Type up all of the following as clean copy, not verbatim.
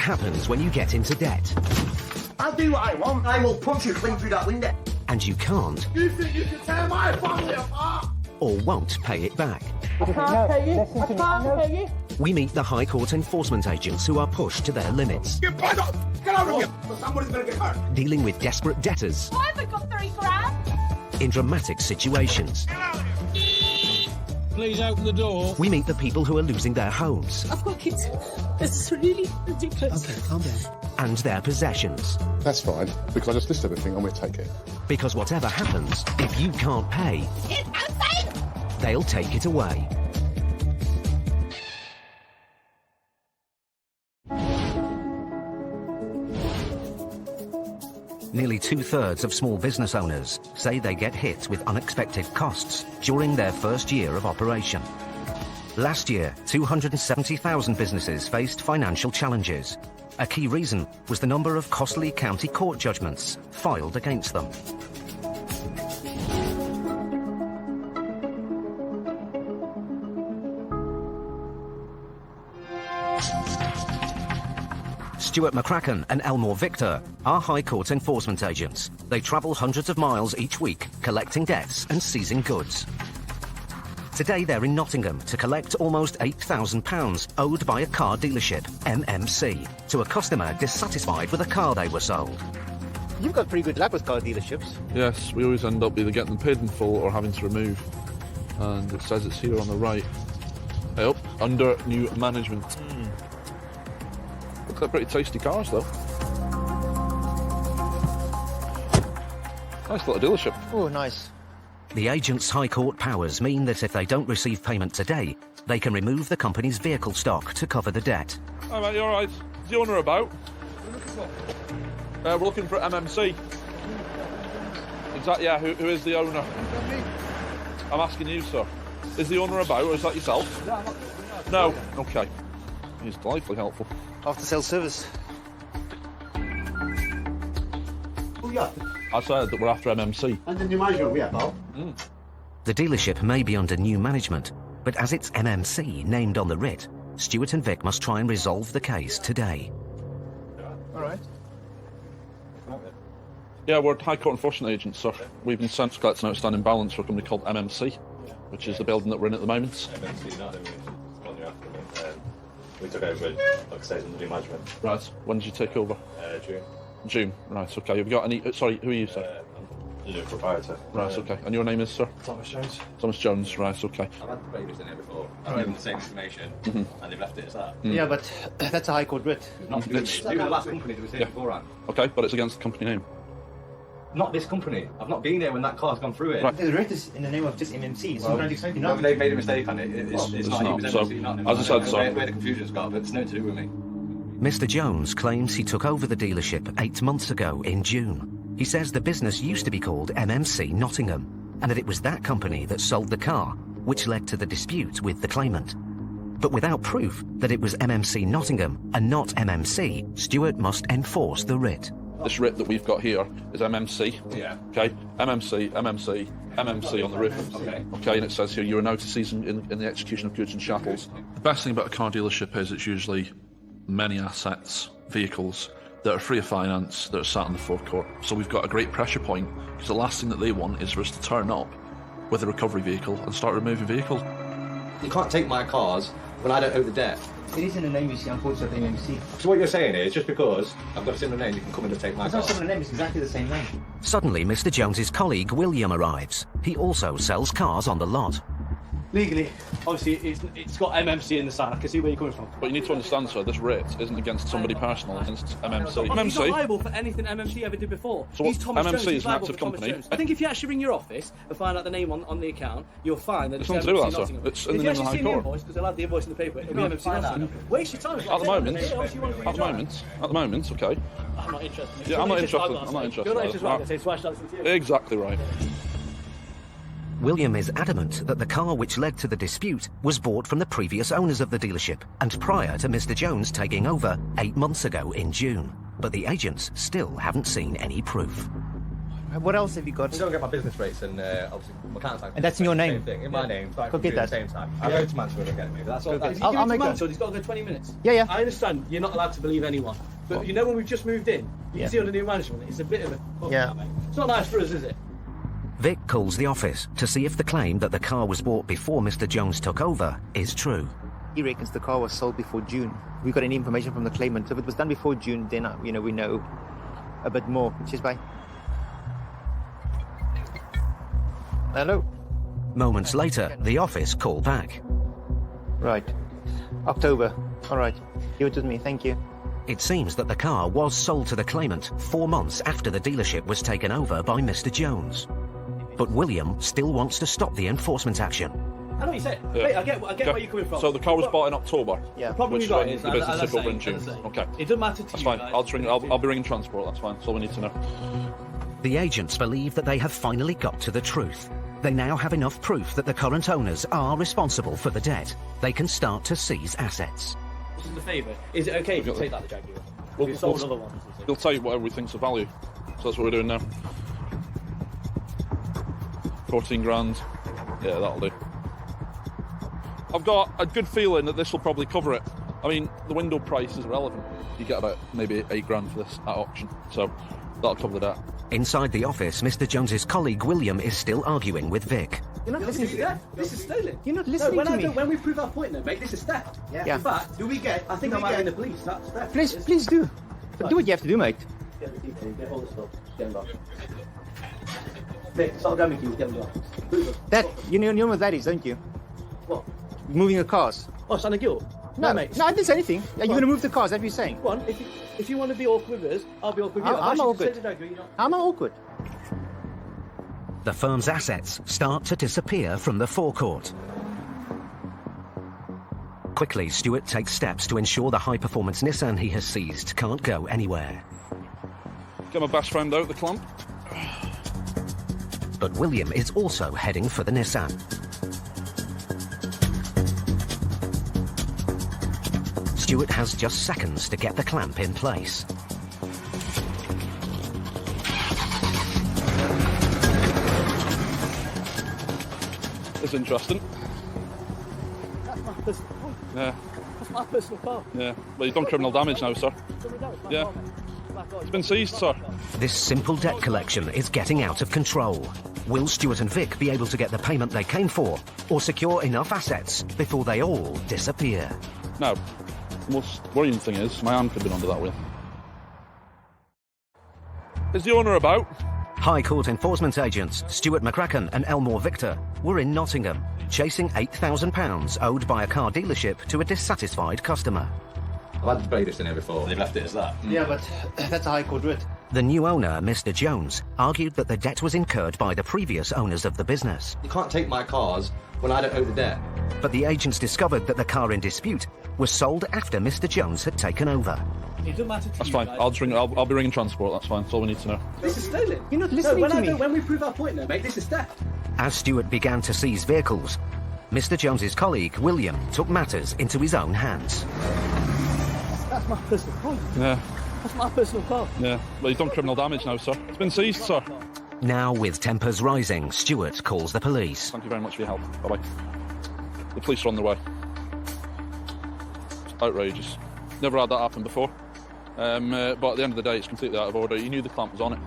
happens when you get into debt. I'll do what I want. I will punch you clean through that window. And you can't. You think you can tear my family apart? Or won't pay it back. I can't pay you. I can't pay you. We meet the High Court enforcement agents who are pushed to their limits. Get back up! Get out of here! Somebody's going to get hurt. Dealing with desperate debtors. Why have I got 3 grand? In dramatic situations. Get out of here! Please open the door. We meet the people who are losing their homes. I've got kids. This is really ridiculous. Okay, calm down. And their possessions. That's fine, because I just listed everything and we'll take it. Because whatever happens, if you can't pay, It's unsafe! they'll take it away. Nearly 2/3 of small business owners say they get hit with unexpected costs during their first year of operation. Last year, 270,000 businesses faced financial challenges. A key reason was the number of costly county court judgments filed against them. Stuart McCracken and Elmore Victor are High Court enforcement agents. They travel hundreds of miles each week, collecting debts and seizing goods. Today they're in Nottingham to collect almost £8,000 owed by a car dealership, MMC, to a customer dissatisfied with a car they were sold. You've got pretty good luck with car dealerships. Yes, we always end up either getting them paid in full or having to remove. And it says it's here on the right. Yep, under new management. Looks like pretty tasty cars though. Nice little dealership. Oh, nice. The agent's High Court powers mean that if they don't receive payment today, they can remove the company's vehicle stock to cover the debt. Hi mate, you alright? Is the owner about? We're looking for MMC. Exactly, yeah, who is the owner? I'm asking you, sir. Is the owner about, or is that yourself? No? Okay. He's delightfully helpful. After sales service. Oh, yeah. I said that we're after MMC. And the new management we have, pal. The dealership may be under new management, but as it's MMC named on the writ, Stuart and Vic must try and resolve the case today. All right. Yeah, we're High Court enforcement agents, sir. We've been sent to collect an outstanding balance for a company called MMC, which is the building that we're in at the moment. MMC, not we took over, like I said, under new management. Right. When did you take over? June. June. Right. Okay. Have you got any? Sorry. Who are you, sir? I'm the proprietor. Right. Okay. And your name is, sir? Thomas Jones. Thomas Jones. Right. Okay. I've had the papers in here before. I've given the same information, and they've left it as that. Yeah, but that's a High Court writ. Not to do with the last company that was here beforehand. Okay, but it's against the company name. Not this company. I've not been there when that car's gone through it. Right. The writ is in the name of just MMC. So Whether they've made a mistake on it, it's not. not. It was So, MMC, not as I said, sir. where the confusion's got, but it's nothing to do with me. Mr. Jones claims he took over the dealership 8 months ago in June. He says the business used to be called MMC Nottingham, and that it was that company that sold the car, which led to the dispute with the claimant. But without proof that it was MMC Nottingham and not MMC, Stuart must enforce the writ. This writ that we've got here is MMC. Yeah. Okay. MMC on the roof. Okay. Okay, and it says here you are now to seize in the execution of goods and chattels. The best thing about a car dealership is it's usually many assets, vehicles that are free of finance that are sat on the forecourt. So we've got a great pressure point because the last thing that they want is for us to turn up with a recovery vehicle and start removing vehicles. You can't take my cars when I don't owe the debt. It is in the name, you see, unfortunately, MMC. So what you're saying is, just because I've got a similar name, you can come in and take my It's car. not similar name, it's exactly the same name. Suddenly, Mr. Jones's colleague William arrives. He also sells cars on the lot. Legally, obviously, it's got MMC in the sign. I can see where you're coming from. But you need to understand, sir, this writ isn't against somebody personal, it's against MMC. He's not MMC? liable for anything MMC ever did before. So He's what- Thomas MMC Jones. He's is an liable active for Thomas company. Jones. I think if you actually ring your office and find out the name on the account, you'll find that It's it's nothing to do with MMC that, sir. Nottingham. It's in If the you name of the actually High see the Court. invoice, because they'll have the invoice in the paper, it'll be MMC Nottingham. Waste your time. At the moment, okay. I'm not interested. Yeah, I'm not interested. I'm not interested. You're not interested. Right. Right. So why should I listen to you? Exactly right. William is adamant that the car which led to the dispute was bought from the previous owners of the dealership and prior to Mr. Jones taking over 8 months ago in June. But the agents still haven't seen any proof. What else have you got? I'm going to get my business rates and obviously my council tax. And that's in your name? Same thing, in my name. So I Go can get do that. the same time. I'll go to Mansfield and get it, maybe. That's all. If you I'll give it to make that. Mansfield, he's got to go 20 minutes. Yeah, yeah. I understand you're not allowed to believe anyone. But you know when we've just moved in, you Yeah. can see under new management, it's a bit of a... Yeah. Mate. It's not nice for us, is it? Vic calls the office to see if the claim that the car was bought before Mr. Jones took over is true. He reckons the car was sold before June. We got any information from the claimant. So if it was done before June, then we know a bit more. Cheers, bye. Hello. Moments later, the office call back. Right. October. All right. Give it with me. Thank you. It seems that the car was sold to the claimant 4 months after the dealership was taken over by Mr. Jones. But William still wants to stop the enforcement action. I know what you said. Yeah. Mate, I get where you're coming from. So the car was But bought in October. Yeah. The problem Which you got when is, the business as I took over in say, June. as I say, Okay. It doesn't matter to That's you fine. guys. I'll be ringing transport. That's fine. That's all we need to know. The agents believe that they have finally got to the truth. They now have enough proof that the current owners are responsible for the debt. They can start to seize assets. This is a favour. Is it okay if you take that, the Jaguar? We've sold other ones. you see. He'll tell you whatever we think's of value. So that's what we're doing now. 14 grand. Yeah, that'll do. I've got a good feeling that this will probably cover it. I mean, the window price is relevant. You get about maybe 8 grand for this at auction. So that'll cover the debt. Inside the office, Mr. Jones's colleague William is still arguing with Vic. You're not listening to me. This is stolen. You're not No, listening to me. when we prove our point, though, mate, this is theft. Yeah. In fact, Do we get? I think I might be in the police. That's theft. Please do. Do what you have to do, mate. Get the people, get all the stuff, get them back. Vic, start grabbing keys, get them back. Prove it. That you know what that is, don't you? What? Moving the cars. Oh, Santa Gill? No, mate. No, I didn't say anything. You're going to move the cars. That's what you're saying. Go on, if you want to be awkward with us, I'll be awkward with you. I'm Actually, awkward. say the Jaguar, you're not- I'm not awkward. The firm's assets start to disappear from the forecourt. Quickly, Stewart takes steps to ensure the high-performance Nissan he has seized can't go anywhere. Get my best friend out the clamp. But William is also heading for the Nissan. Stewart has just seconds to get the clamp in place. It's interesting. That's my personal car. Yeah, That's my personal car. yeah. Well, you've done criminal damage now, sir. Yeah. It's been seized, sir. This simple debt collection is getting out of control. Will Stewart and Vic be able to get the payment they came for, or secure enough assets before they all disappear? Now, the most worrying thing is my hand could have been under that wheel. Is the owner about? High Court enforcement agents Stuart McCracken and Elmore Victor were in Nottingham, chasing £8,000 owed by a car dealership to a dissatisfied customer. I've had bailiffs in here before. They've left it as that. Yeah, but that's a High Court writ. The new owner, Mr. Jones, argued that the debt was incurred by the previous owners of the business. You can't take my cars when I don't owe the debt. But the agents discovered that the car in dispute was sold after Mr. Jones had taken over. It doesn't matter to That's you fine. guys. I'll be ringing transport. That's fine. That's all we need to know. This is stolen. You're not listening to me. When we prove our point, though, mate, this is theft. As Stewart began to seize vehicles, Mr. Jones's colleague, William, took matters into his own hands. That's my personal car. Yeah, That's my personal car. yeah. Well, you've done criminal damage now, sir. It's been seized, sir. Now, with tempers rising, Stewart calls the police. Thank you very much for your help. Bye-bye. The police are on their way. It's outrageous. Never had that happen before. But at the end of the day, it's completely out of order. He knew the clamp was on it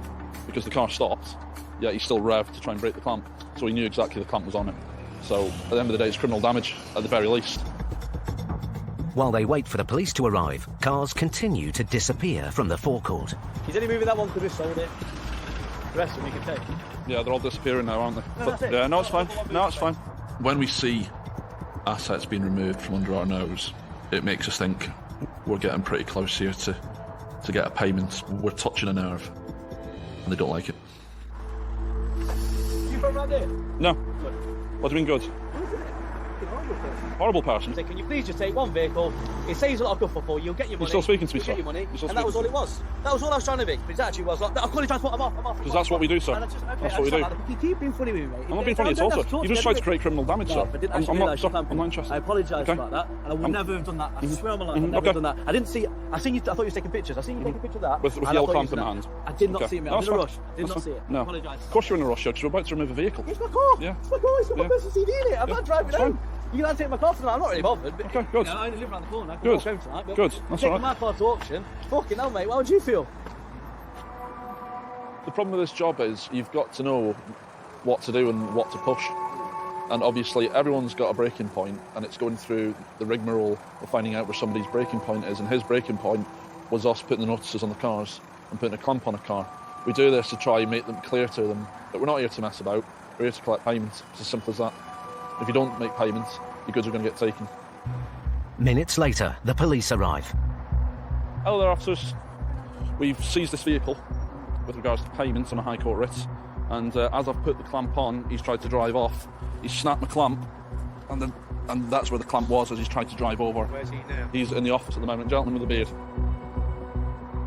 because the car stopped, yet he still revved to try and break the clamp. So he knew exactly the clamp was on it. So at the end of the day, it's criminal damage at the very least. While they wait for the police to arrive, cars continue to disappear from the forecourt. He's only moving that one because we sold it. The rest of them we can take. Yeah, they're all disappearing now, aren't they? No, that's it. Yeah, no, it's fine. No, it's fine. When we see assets being removed from under our nose, it makes us think we're getting pretty close here to get a payment. We're touching a nerve, and they don't like it. You from around here? No. What do you mean good? horrible person. Horrible person. Say, can you please just take one vehicle? It saves a lot of guffle for you. You'll get your money. You're still speaking to me, you'll sir. Get your money, You're still and that was all speaking it was. That was all I was trying to be. But it actually was like, I'll call you transport. I'm off. Because that's what we do, sir. And I just, okay, That's I what we just do. like, you keep being funny with me, mate. I'm not being funny at all, sir. You just tried to create criminal damage, No, sir. I didn't I'm actually not, realise sir, you I'm not interested. I apologise Okay. about that, and I would never have done that. I swear on my life, I'd never okay. have done that. I didn't see. I seen you. I thought you were taking pictures. I seen you taking a picture of that. With and I yellow thought you clamp in was hand. that. I did not Okay. see it, mate. No, I was in a that's rush. fine. Did not That's see it. No. Apologise. Of course you're in a rush, because you're about to remove a vehicle. It's my car. Yeah. It's my car. It's got my Yeah. personal CD in it. I'm Yeah. not driving It's home. fine. You can take my car tonight. I'm not really bothered. But, Okay, good. You know, I only live around the corner. I can Good. walk home tonight. But Good. That's taking all right. my car to auction. Fucking hell, mate. How would you feel? The problem with this job is you've got to know what to do and what to push. And obviously everyone's got a breaking point, and it's going through the rigmarole of finding out where somebody's breaking point is, and his breaking point was us putting the notices on the cars and putting a clamp on a car. We do this to try and make them clear to them that we're not here to mess about, we're here to collect payments. It's as simple as that. If you don't make payments, your goods are going to get taken. Minutes later, the police arrive. Hello there, officers. We've seized this vehicle with regards to payments on a High Court writ, and as I've put the clamp on, he's tried to drive off. He's snapped my clamp, and that's where the clamp was as he's tried to drive over. Where's he now? He's in the office at the moment, gentleman with a beard.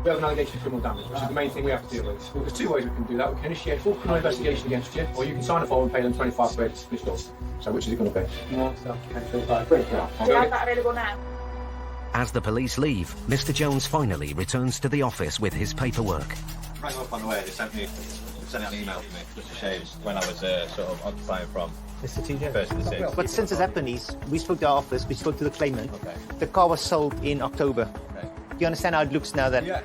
We have an allegation of criminal damage, which is the main thing we have to deal with. Well, there's two ways we can do that. We can initiate full criminal investigation against you, or you can sign a form and pay them 25 quid to switch off. So which is it going to be? No, so okay, 25 quid. Yeah. Do you have that available now? As the police leave, Mr. Jones finally returns to the office with his paperwork. Rang up on the way, they sent out an email to me just to say when I was sort of occupying from Mr. TJ. first to the 6th. But since it's happened, we spoke to our office, we spoke to the claimant. Okay. The car was sold in October. Okay. Do you understand how it looks now that... Yeah.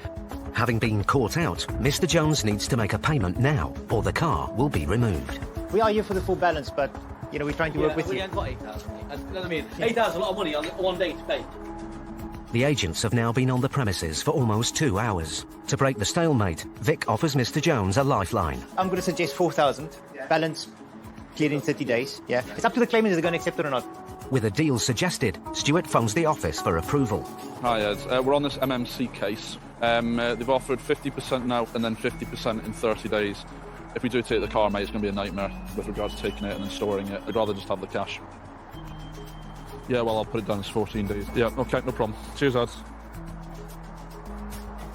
Having been caught out, Mr. Jones needs to make a payment now, or the car will be removed. We are here for the full balance, but, you know, we're trying to work with we you. ain't got 8,000, mate. You know what I mean? 8,000 is a lot of money on one day to pay. The agents have now been on the premises for almost 2 hours. To break the stalemate, Vic offers Mr. Jones a lifeline. I'm going to suggest 4,000. Balance cleared in 30 days. Yeah. It's up to the claimant if they're going to accept it or not. With a deal suggested, Stuart phones the office for approval. Hi Ed, we're on this MMC case. They've offered 50% now and then 50% in 30 days. If we do take the car, mate, it's going to be a nightmare with regards to taking it and then storing it. I'd rather just have the cash. Yeah, well, I'll put it down as 14 days. Yeah, okay, no problem. Cheers, Ed.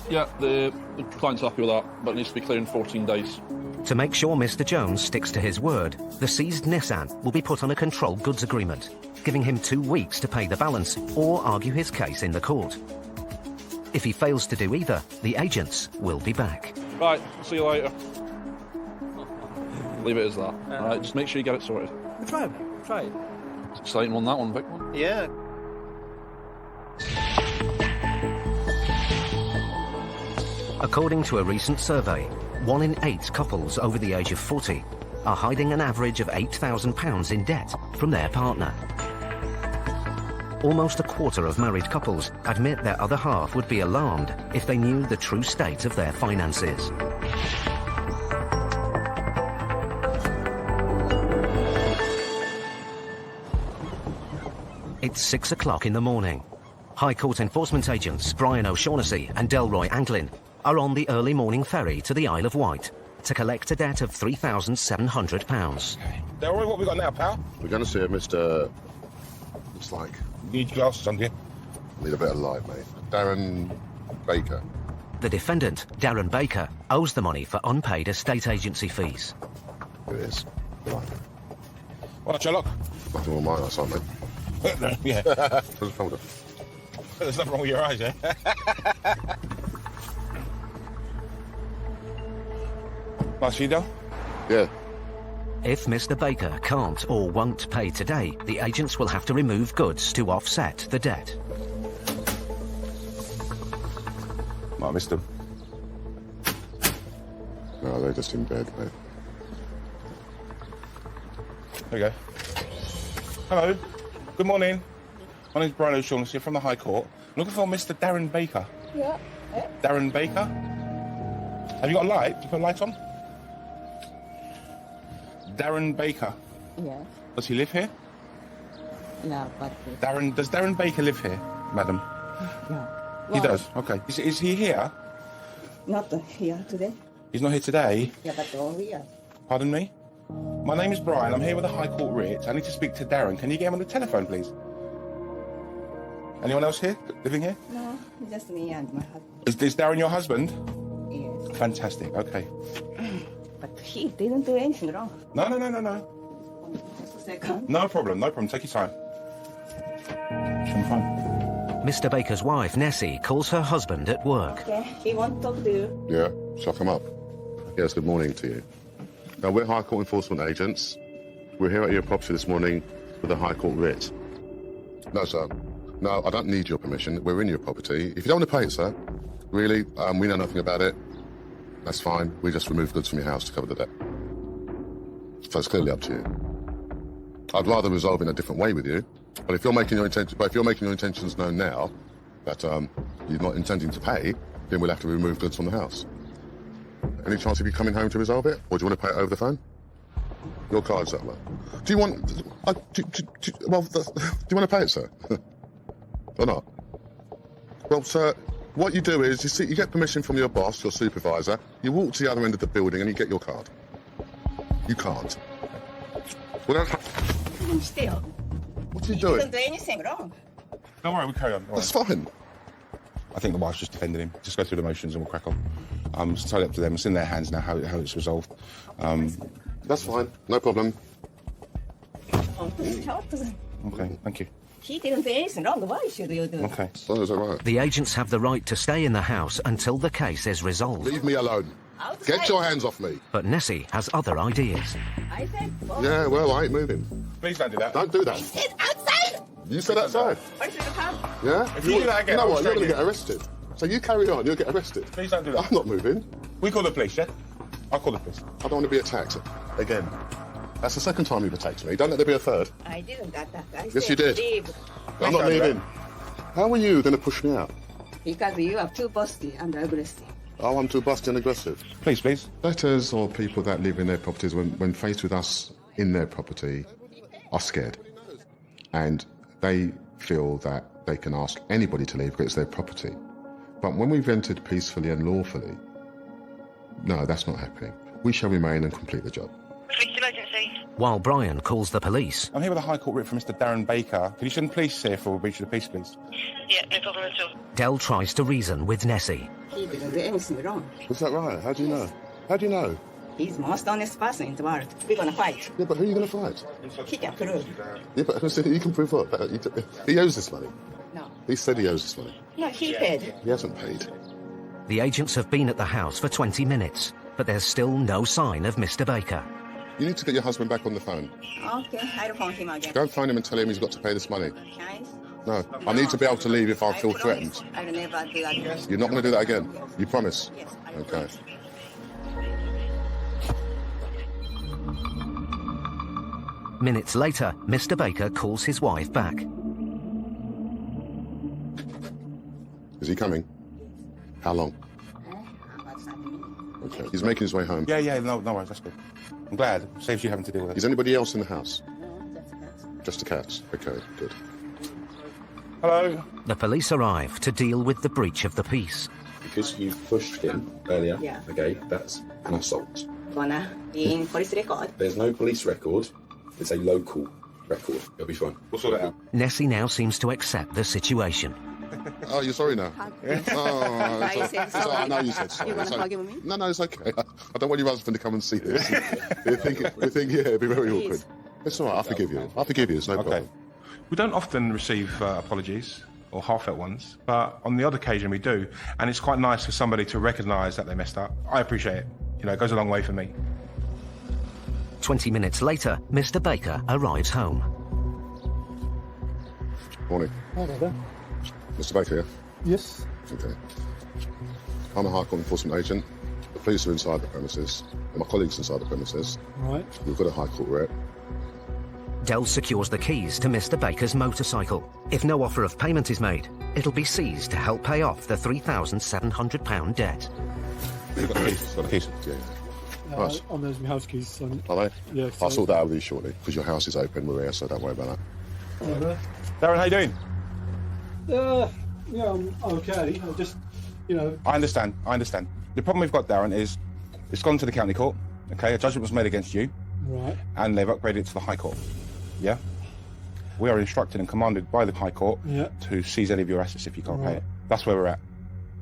Yeah, the client's happy with that, but it needs to be clear in 14 days. To make sure Mr. Jones sticks to his word, the seized Nissan will be put on a controlled goods agreement, giving him 2 weeks to pay the balance or argue his case in the court. If he fails to do either, the agents will be back. Right, see you later. Leave it as that. Alright, just make sure you get it sorted. We'll try it, mate. We'll try it. It's exciting one, that one, Vic one. Yeah. According to a recent survey, 1 in 8 couples over the age of 40 are hiding an average of £8,000 in debt from their partner. Almost a quarter of married couples admit their other half would be alarmed if they knew the true state of their finances. It's 6 o'clock in the morning. High Court enforcement agents Brian O'Shaughnessy and Delroy Anglin are on the early morning ferry to the Isle of Wight to collect a debt of £3,700. Delroy, what we got now, pal? We're going to see a Mr. Looks like. You need your glasses on, do you? Need a bit of light, mate. Darren Baker. The defendant, Darren Baker, owes the money for unpaid estate agency fees. Here it is. Right. Well, Sherlock. Nothing on my eyes, mate. Yeah. Where's the folder? There's nothing wrong with your eyes, eh? Nice for you, Del? Yeah. If Mr. Baker can't or won't pay today, the agents will have to remove goods to offset the debt. Might have missed them. No, they're just in bed, mate. There we go. Hello. Good morning. My name's Brian O'Shaughnessy from the High Court. I'm looking for Mr. Darren Baker. Yeah. Darren Baker? Have you got a light? Can you put a light on? Darren Baker. Yes. Does he live here? No, but Does Darren Baker live here, madam? no. He does? Okay. Is he here? Not here today. He's not here today? Yeah, but over here. Pardon me? My name is Brian. I'm here with the High Court writ. I need to speak to Darren. Can you get him on the telephone, please? Anyone else here, living here? No, just me and my husband. Is Darren your husband? Yes. Fantastic. Okay. But he didn't do anything wrong. No. Just a second. No problem. Take your time. She's on the phone. Mr. Baker's wife, Nessie, calls her husband at work. Okay, he wants to talk to you. Yeah, shall I come up? Yes, good morning to you. Now, we're High Court enforcement agents. We're here at your property this morning with a High Court writ. No, sir. No, I don't need your permission. We're in your property. If you don't want to pay it, sir, really, we know nothing about it. That's fine. We just remove goods from your house to cover the debt. So it's clearly up to you. I'd rather resolve in a different way with you. But if you're making your intentions known now that you're not intending to pay, then we'll have to remove goods from the house. Any chance of you coming home to resolve it, or do you want to pay it over the phone? Your card, sir. Do you want? Do you want to pay it, sir, or not? Well, sir, what you do is you get permission from your boss, your supervisor. You walk to the other end of the building and you get your card. You can't. Well, Still. what are you He doing? didn't do anything wrong. Don't worry, we'll carry on. All That's right. fine. I think the wife's just defending him. Just go through the motions and we'll crack on. It's totally up to them. It's in their hands now how it's resolved. That's fine. No problem. Oh, please talk to them. Okay, thank you. He didn't do anything wrong. Why should you do? Okay. So is that right? The agents have the right to stay in the house until the case is resolved. Leave me alone. Outside. Get your hands off me. But Nessie has other ideas. I said, oh, Yeah, well, I ain't moving. Please don't do that. Don't do that. sit outside. You said outside. Why should you come? Yeah? If you do that again, you know I'll what? You're going to straighten get arrested. So you carry on. You'll get arrested. Please don't do that. I'm not moving. We call the police, yeah? I'll call the police. I don't want to be attacked again. That's the second time you've attacked me. Don't let there be a third. I didn't attack. I Yes, said, you did. leave. I'm not don't do leaving. How are you going to push me out? Because you are too bossy and aggressive. Oh, I'm too busty and aggressive. Please. Letters or people that live in their properties, when faced with us in their property, are scared. And they feel that they can ask anybody to leave because it's their property. But when we've entered peacefully and lawfully, no, that's not happening. We shall remain and complete the job. While Brian calls the police, I'm here with a High Court writ from Mr. Darren Baker. Could you send police here for a breach of the peace, please? Yeah, no problem at all. Dell tries to reason with Nessie. He didn't do anything wrong. Is that right? How do you know? How do you know? He's the most honest person in the world. We're gonna fight. Yeah, but who are you going to fight? He can prove. Yeah, but you can prove what? He owes this money. No. He said he owes this money. No, he paid. He hasn't paid. The agents have been at the house for 20 minutes, but there's still no sign of Mr. Baker. You need to get your husband back on the phone. Okay, I'll phone him again. Go and phone him and tell him he's got to pay this money. Can No, I need to be able to leave if I feel threatened. I'll never do that again. You're not going to do that again? You promise? Yes, I will. Okay. Minutes later, Mr. Baker calls his wife back. Is he coming? How long? About 30 minutes. Okay. He's making his way home. Yeah, no worries, that's good. I'm glad. Saves you having to deal with it. Is anybody else in the house? No, that's Just the cats? Okay, good. Hello? The police arrive to deal with the breach of the peace. Because you pushed him earlier, Yeah. okay, that's an assault. gonna be in police record. There's no police record, it's a local record. It'll be fine. We'll sort it out. Nessie now seems to accept the situation. Oh, you're sorry now? Oh, I said sorry. I know you said sorry. You gonna It's okay. forgive me? No, it's okay. I don't want your husband to come and see this. They think, yeah, it'd be very awkward. It's all right, I'll forgive you. I'll forgive you, it's no problem. We don't often receive apologies or heartfelt ones, but on the odd occasion we do, and it's quite nice for somebody to recognise that they messed up. I appreciate it. You know, it goes a long way for me. 20 minutes later, Mr. Baker arrives home. Morning. Hello there. Mr. Baker, yeah? Yes. Okay. I'm a High Court enforcement agent. The police are inside the premises, and my colleagues inside the premises. Right. We've got a High Court rep. Dell secures the keys to Mr. Baker's motorcycle. If no offer of payment is made, it'll be seized to help pay off the £3,700 debt. You've got the keys? Got the keys? Yeah. Right. On those my house keys. So, Are they? yeah. I'll sort that out with you shortly, because your house is open, we're here, so don't worry about that. Darren, how you doing? Yeah, I'm okay. I just, I understand. The problem we've got, Darren, is it's gone to the county court. Okay, a judgment was made against you. Right. And they've upgraded it to the High Court. Yeah? We are instructed and commanded by the High Court to seize any of your assets if you can't pay it. That's where we're at.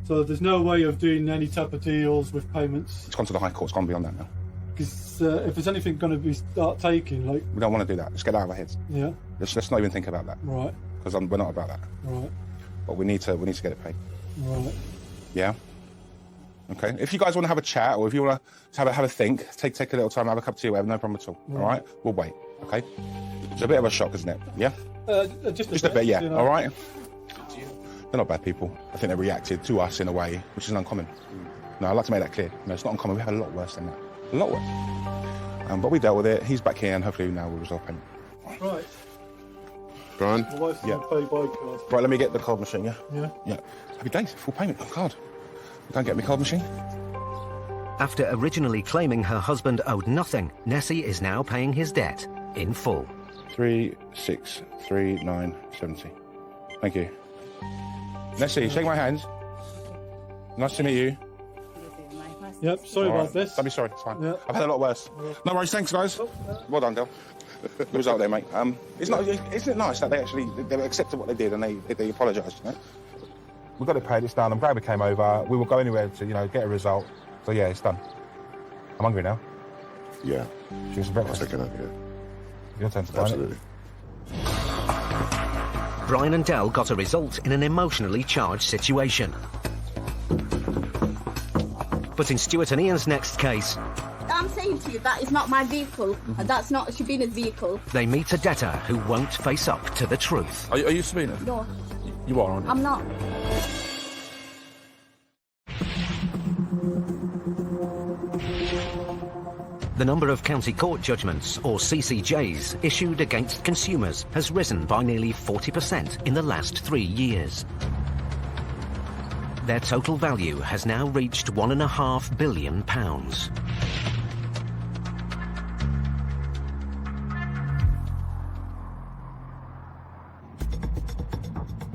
So there's no way of doing any type of deals with payments? It's gone to the High Court, it's gone beyond that now. Because if there's anything going to be start taking, like... We don't want to do that. Let's get that out of our heads. Yeah. Let's not even think about that. Right. Because we're not about that. Right. But we need to get it paid. Right. Yeah? Okay. If you guys want to have a chat, or if you want to have a think, take a little time, have a cup of tea, whatever, no problem at all. Right. All right? We'll wait. Okay? It's a bit of a shock, isn't it? Yeah? Just a bit, yeah. You know. All right? They're not bad people. I think they reacted to us in a way which is uncommon. No, I'd like to make that clear. No, it's not uncommon. We have a lot worse than that. A lot worse. But we dealt with it. He's back here, and hopefully now we'll resolve payment. Right. Brian? My wife's going to pay by card. Right, let me get the card machine, yeah? Yeah. Yeah. Happy days. Full payment on card. Don't get me card machine. After originally claiming her husband owed nothing, Nessie is now paying his debt in full. 363970. Thank you. Nessie, shake my hands. Nice to meet you. Yep, sorry about this. Don't be sorry, it's fine. Yeah. I've had a lot worse. No worries, thanks guys. Well done, Del. It was out there, mate. Isn't it nice that they accepted what they did and they apologised, you know? We got it paid, it's done. I'm glad we came over. We will go anywhere to, get a result. So yeah, it's done. I'm hungry now. Yeah. Should we some breakfast? I'll take it up, yeah. Your turn to buy Absolutely. Brian and Del got a result in an emotionally charged situation. But in Stuart and Ian's next case, I'm saying to you, that is not my vehicle, and that's not Shabina's vehicle. they meet a debtor who won't face up to the truth. Are you Sabina? No, You are, aren't you? I'm not. The number of county court judgments, or CCJs, issued against consumers has risen by nearly 40% in the last 3 years. Their total value has now reached £1.5 billion.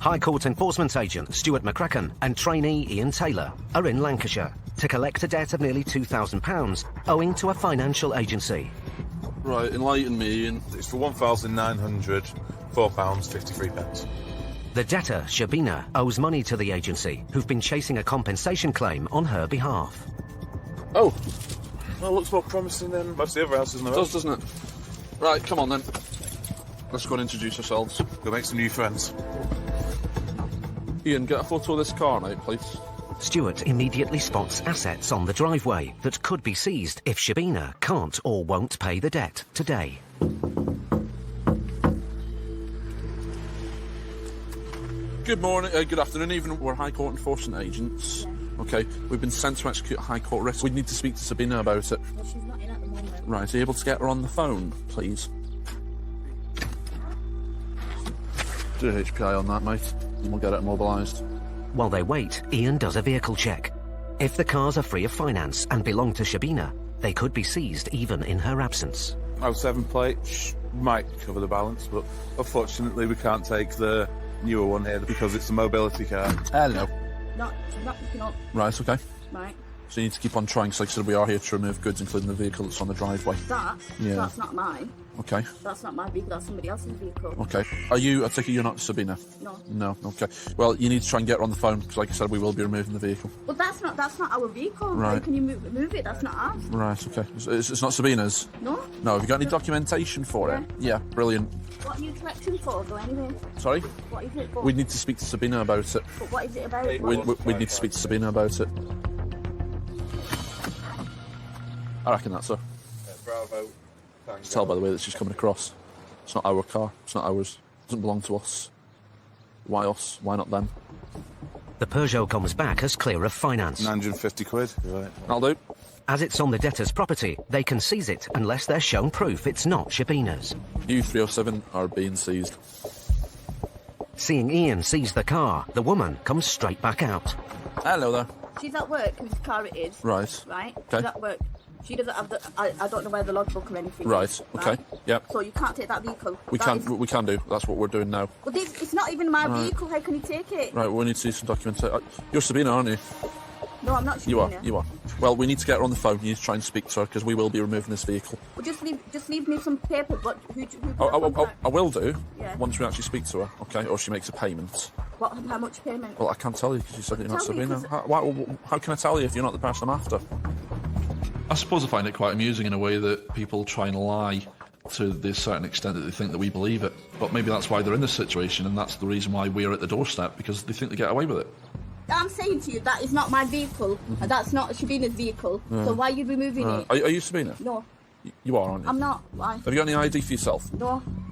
High Court enforcement agent Stuart McCracken and trainee Ian Taylor are in Lancashire to collect a debt of nearly £2,000 owing to a financial agency. Right, enlighten me, Ian. It's for £1,904.53. The debtor, Shabina, owes money to the agency, who've been chasing a compensation claim on her behalf. Oh, Well, looks more promising than most of the other houses in the it road. does, doesn't it? Right, come on then. Let's go and introduce ourselves. Go make some new friends. Ian, get a photo of this car, mate, please. Stuart immediately spots assets on the driveway that could be seized if Shabina can't or won't pay the debt today. Good morning, good afternoon, even. We're High Court enforcement agents. Okay, we've been sent to execute a High Court writ. We need to speak to Sabina about it. Well, she's not in at the moment. Right, are you able to get her on the phone, please? Do a HPI on that, mate, and we'll get it immobilised. While they wait, Ian does a vehicle check. If the cars are free of finance and belong to Shabina, they could be seized even in her absence. 07 plate might cover the balance, but unfortunately we can't take the newer one here because it's a mobility car. Hello. Not picking up. Right, okay. Right. So you need to keep on trying, so like I said, we are here to remove goods, including the vehicle that's on the driveway. That's not mine. Okay. That's not my vehicle, that's somebody else's vehicle. Okay. Are you, I take it you're not Sabina? No. No, okay. Well, you need to try and get her on the phone, because like I said, we will be removing the vehicle. Well, that's not our vehicle. Right. How can you move it? That's not ours. Right, okay. It's not Sabina's? No. No, have you got any documentation for it? Yeah, brilliant. What are you collecting for, though, anyway? Sorry? What is it for? We'd need to speak to Sabina about it. But what is it about? We'd need to speak to Sabina about it. I reckon that's her. Bravo. Just tell by the way that she's coming across. It's not our car. It's not ours. It doesn't belong to us. Why us? Why not them? The Peugeot comes back as clear of finance. 950 quid. Right. I'll do. As it's on the debtor's property, they can seize it unless they're shown proof it's not Shabina's. U307 are being seized. Seeing Ian seize the car, the woman comes straight back out. Hello there. She's at work, whose car it is. Right. Right? Okay. She's at work. She doesn't have the... I don't know where the logbook or anything Right. is. Okay. Yep. So you can't take that vehicle. We can do. That's what we're doing now. But it's not even my Right. vehicle. How can you take it? Right, we need to see some documentation. You're Sabina, aren't you? No, I'm not You are. Shabina. You are. Well, we need to get her on the phone. You need to try and speak to her because we will be removing this vehicle. Well, just leave me some paper. But who I will do. Yeah. Once we actually speak to her, okay? Or she makes a payment. What? How much payment? Well, I can't tell you because you said that you're not Tell me, Sabina. 'cause- How can I tell you if you're not the person I'm after? I suppose I find it quite amusing in a way that people try and lie to the certain extent that they think that we believe it. But maybe that's why they're in this situation, and that's the reason why we're at the doorstep, because they think they get away with it. I'm saying to you that is not my vehicle, and that's not Shabina's vehicle. Yeah. So why are you removing it? Are you Sabina? No, You are, aren't you? I'm not. Why? Have you got any ID for yourself? No,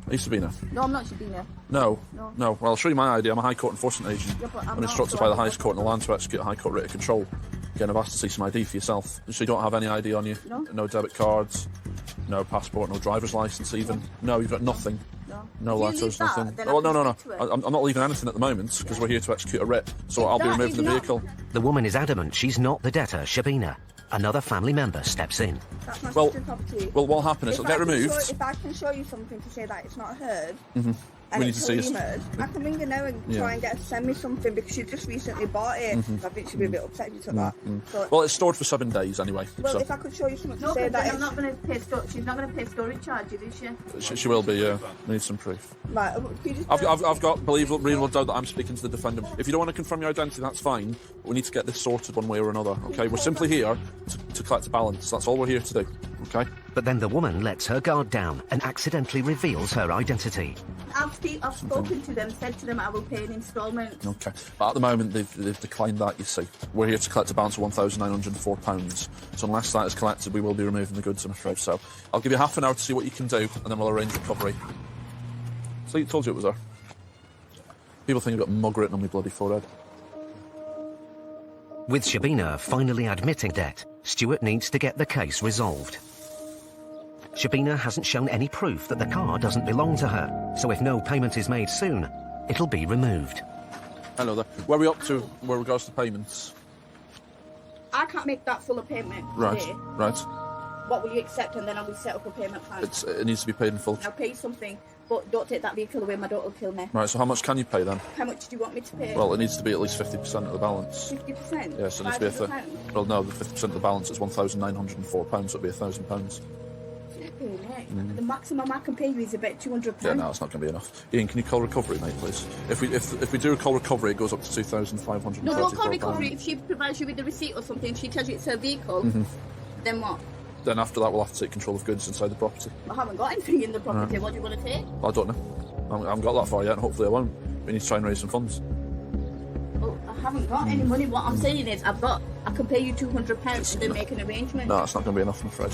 Are you Sabina? no, I'm not Shabina. No. No. Well, I'll show you my ID. I'm a High Court enforcement agent. Yeah, but I'm I'm not, instructed so by the I'm highest not- court in the land to execute a High Court writ of control. Again, I've asked to see some ID for yourself. So you don't have any ID on you? No. No debit cards? No passport? No driver's licence even? No, you've got nothing? No If you letters, leave that, nothing? then I Well, can no. speak to her. I'm not leaving anything at the moment because we're here to execute a writ. So I'll be that removing is the not- vehicle. The woman is adamant she's not the debtor, Shabina. Another family member steps in. That's my Well, sister's property. well, what happened is If it'll get I can removed. if I can show you something to say that it's not hers, Mhm. and We need it's to see us. rumoured, I can ring her now and Yeah. try and get her to send me something because she just recently bought it. Mhm. I think she'd be a bit upset if you took that. So, Well, it's stored for 7 days anyway. well, So if I could show you something to No, say but that then I'm it's... not going to pay. She's not going to pay storage charges, is she? she will be. Yeah, need some proof. Right, can you just I've got reasonable doubt that I'm speaking to the defendant. If you don't want to confirm your identity, that's fine. But we need to get this sorted one way or another. Okay, we're simply here to collect a balance. That's all we're here to do. Okay. But then the woman lets her guard down and accidentally reveals her identity. I've spoken to them, said to them I will pay an instalment. Okay. But at the moment, they've declined that. You see, we're here to collect a balance of £1,904. So unless that is collected, we will be removing the goods. I'm afraid. So I'll give you half an hour to see what you can do, and then we'll arrange recovery. See, I told you it was her. People think I've got mug written on my bloody forehead. With Shabina finally admitting debt, Stuart needs to get the case resolved. Shabina hasn't shown any proof that the car doesn't belong to her, so if no payment is made soon, it'll be removed. Hello there. Where are we up to with regards to payments? I can't make that full of payment Right, today. right. What will you accept, and then I will set up a payment plan. It needs to be paid in full. I'll pay something, but don't take that vehicle away. My daughter will kill me. Right, so how much can you pay then? How much do you want me to pay? Well, it needs to be at least 50% of the balance. 50%. Yeah, so it needs to be a £500. well, no, the 50% of the balance is £1,904, so it'll be £1,000. The maximum I can pay you is about £200. Yeah, no, it's not going to be enough. Ian, can you call recovery, mate, please? If we do a call recovery, it goes up to £2,544. No, don't call recovery. If she provides you with the receipt or something, she tells you it's her vehicle, then what? Then after that, we'll have to take control of goods inside the property. I haven't got anything in the property. Right. What do you want to take? I don't know. I haven't got that far yet, and hopefully I won't. We need to try and raise some funds. Oh, I haven't got any money. What I'm saying is, I can pay you £200 and then make an arrangement. No, it's not going to be enough, I'm afraid.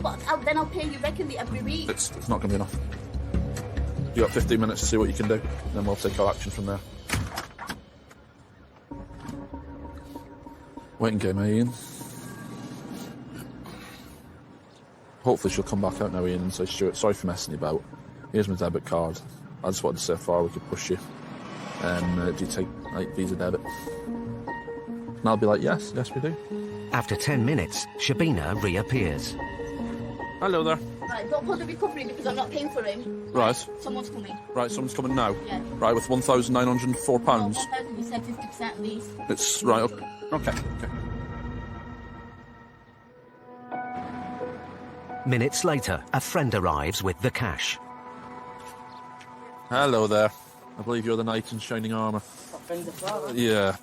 But then I'll pay you regularly every week. It's not going to be enough. You got 15 minutes to see what you can do, and then we'll take our action from there. Waiting game, eh, Ian? Hopefully she'll come back out now, Ian, and say, Stuart, sorry for messing you about. Here's my debit card. I just wanted to see how far we could push you. Do you take Visa debit? And I'll be like, yes, we do. After 10 minutes, Shabina reappears. Hello there. Right, don't call the recovery because I'm not paying for him. Right. Someone's coming. Right, someone's coming now. Yeah. Right, with £1,904. 1,000, you said 50% at least. It's right. Okay. Minutes later, a friend arrives with the cash. Hello there. I believe you're the knight in shining armour. What friends of flowers? Yeah.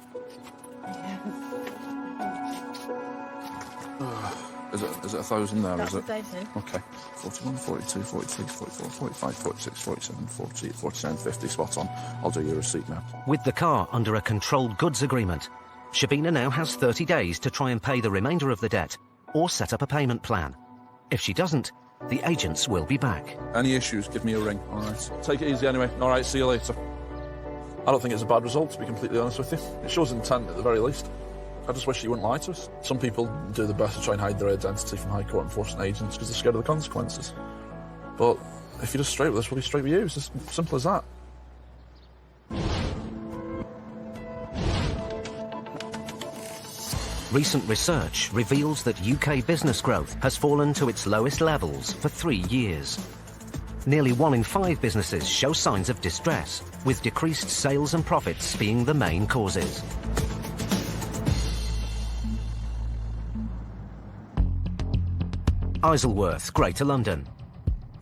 Is it 1,000 there? That's is it? 1,000. Okay. 41, 42, 43, 44, 45, 46, 47, 48, 49, 50. Spot on. I'll do your receipt now. With the car under a controlled goods agreement, Shabina now has 30 days to try and pay the remainder of the debt or set up a payment plan. If she doesn't, the agents will be back. Any issues, give me a ring. All right. Take it easy anyway. All right, see you later. I don't think it's a bad result, to be completely honest with you. It shows intent at the very least. I just wish you wouldn't lie to us. Some people do their best to try and hide their identity from High Court enforcement agents because they're scared of the consequences. But if you're just straight with us, we'll be straight with you. It's as simple as that. Recent research reveals that UK business growth has fallen to its lowest levels for 3 years. Nearly 1 in 5 businesses show signs of distress, with decreased sales and profits being the main causes. Isleworth, Greater London.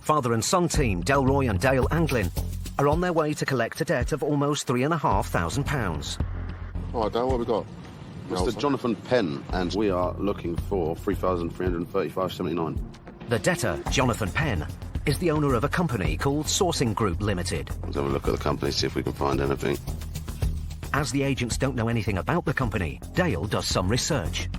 Father and son team Delroy and Dale Anglin are on their way to collect a debt of almost £3,500. All right, Dale, what have we got? Mr. Jonathan Penn, and we are looking for £3,335.79. The debtor, Jonathan Penn, is the owner of a company called Sourcing Group Limited. Let's have a look at the company, see if we can find anything. As the agents don't know anything about the company, Dale does some research.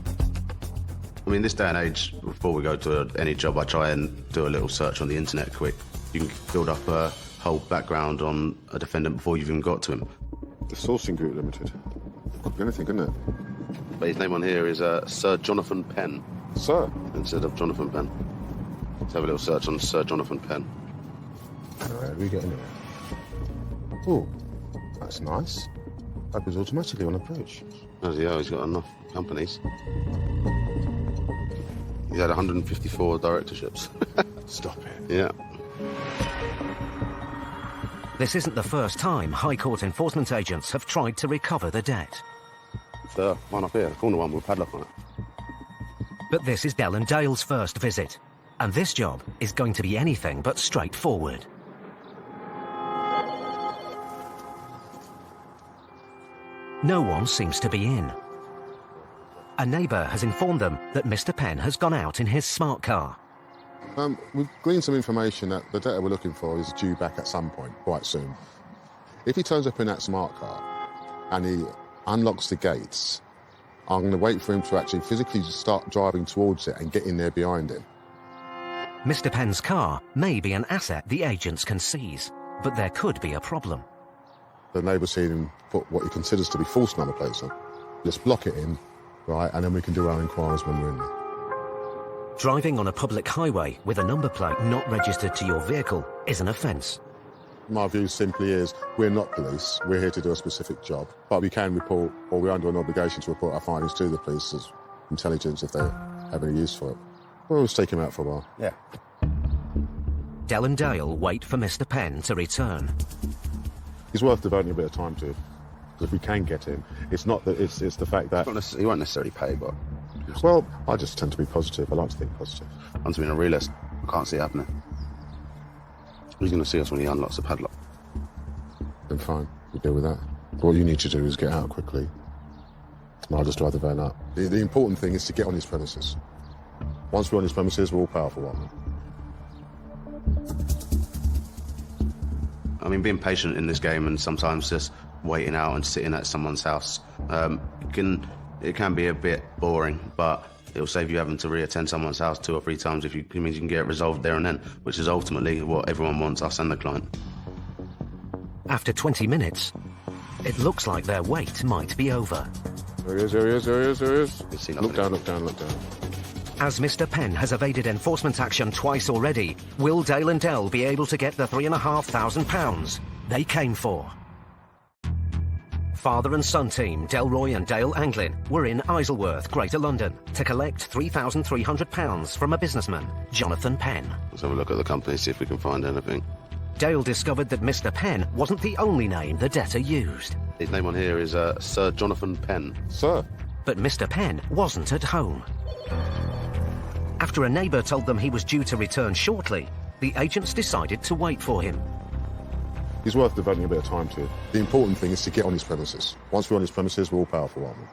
I mean, this day and age, before we go to any job, I try and do a little search on the internet quick. You can build up a whole background on a defendant before you've even got to him. The Sourcing Group Limited. Could be anything, couldn't it? But his name on here is Sir Jonathan Penn. Sir? Instead of Jonathan Penn. Let's have a little search on Sir Jonathan Penn. All right, we get in there. Oh, that's nice. Opens automatically on approach. As he he's got enough companies. He's had 154 directorships. Stop it. Yeah. This isn't the first time High Court enforcement agents have tried to recover the debt. The one up here, the corner one with padlock on it. But this is Del and Dale's first visit, and this job is going to be anything but straightforward. No one seems to be in. A neighbour has informed them that Mr. Penn has gone out in his smart car. We've gleaned some information that the debtor we're looking for is due back at some point, quite soon. If he turns up in that smart car and he unlocks the gates, I'm going to wait for him to actually physically start driving towards it and get in there behind him. Mr. Penn's car may be an asset the agents can seize, but there could be a problem. The neighbour's seen him put what he considers to be false number plates on. Just block it in, right, and then we can do our inquiries when we're in there. Driving on a public highway with a number plate not registered to your vehicle is an offence. My view simply is, we're not police, we're here to do a specific job, but we can report, or we're under an obligation to report our findings to the police as intelligence if they have any use for it. We'll always take him out for a while. Yeah. Del and Dale wait for Mr. Penn to return. He's worth devoting a bit of time to, because if we can get him, it's not that it's the fact that... He won't necessarily pay, but... Well, I just tend to be positive. I like to think positive. Once we're in a realist, I can't see it happening. He's going to see us when he unlocks the padlock. Then fine, we deal with that. All you need to do is get out quickly. And I'll just drive the van up. The important thing is to get on his premises. Once we're on his premises, we're all powerful, aren't we? I mean, being patient in this game and sometimes just waiting out and sitting at someone's house, it can be a bit boring, but it'll save you having to reattend someone's house 2 or 3 times if it means you can get it resolved there and then, which is ultimately what everyone wants, us and the client. After 20 minutes, it looks like their wait might be over. There he is, there he is, there he is, there he is. Look down, look down, look down. As Mr. Penn has evaded enforcement action twice already, will Dale and Del be able to get the £3,500 they came for? Father and son team Delroy and Dale Anglin were in Isleworth, Greater London, to collect £3,300 from a businessman, Jonathan Penn. Let's have a look at the company, see if we can find anything. Dale discovered that Mr. Penn wasn't the only name the debtor used. His name on here is Sir Jonathan Penn. Sir? But Mr. Penn wasn't at home. After a neighbour told them he was due to return shortly, the agents decided to wait for him. He's worth devoting a bit of time to. The important thing is to get on his premises. Once we're on his premises, we're all powerful, aren't we?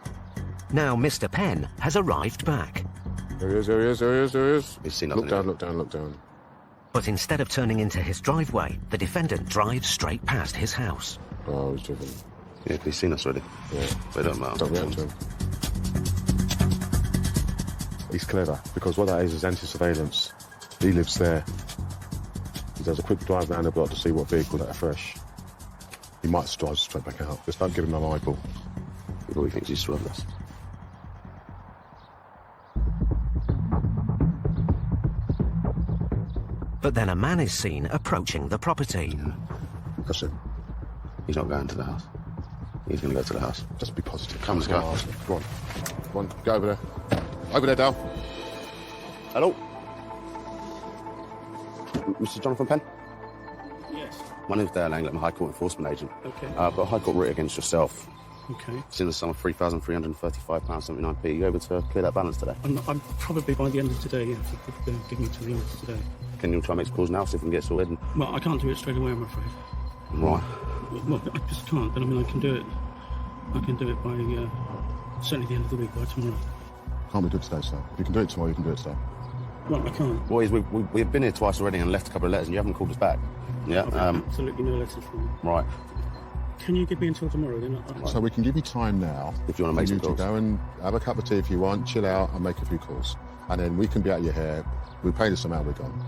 Now Mr. Penn has arrived back. There he is, there he is, there he is, there he is. He's seen look down, look down, look down. But instead of turning into his driveway, the defendant drives straight past his house. Oh, he's driven. Yeah, he's seen us already. Yeah. They don't matter. Don't react to him. He's clever, because what that is anti-surveillance. He lives there. He does a quick drive round the block to see what vehicle that are fresh. He might drive straight back out. Just don't give him no eyeball. He probably thinks he's swerved us. But then a man is seen approaching the property. That's it. He's not going to the house. He's going to go to the house. Just be positive. Come, let's go. Go on. Go on, go over there. Over there, Dal. Hello? Mr. Jonathan Penn? Yes. My name's Dale Anglin. I'm a High Court enforcement agent. Okay. I've got a High Court writ against yourself Okay. It's in the sum of £3,335.79p. Are you able to clear that balance today? I'm probably by the end of today, yeah, if you could give me till the end of today. Can you try and make some calls now, see if we can get sorted? Well, I can't do it straight away, I'm afraid. Right. Well, I just can't, but I mean, I can do it. I can do it by, certainly the end of the week, by tomorrow. Can't be good today, sir. If you can do it tomorrow, you can do it today. Well, I can't. Boys, we've been here twice already and left a couple of letters and you haven't called us back. Yeah. I've got absolutely no letters from you. Right. Can you give me until tomorrow then? So we can give you time now. If you want to make some calls. Go and have a cup of tea if you want, chill out and make a few calls. And then we can be out of your hair. We pay this amount, we're gone.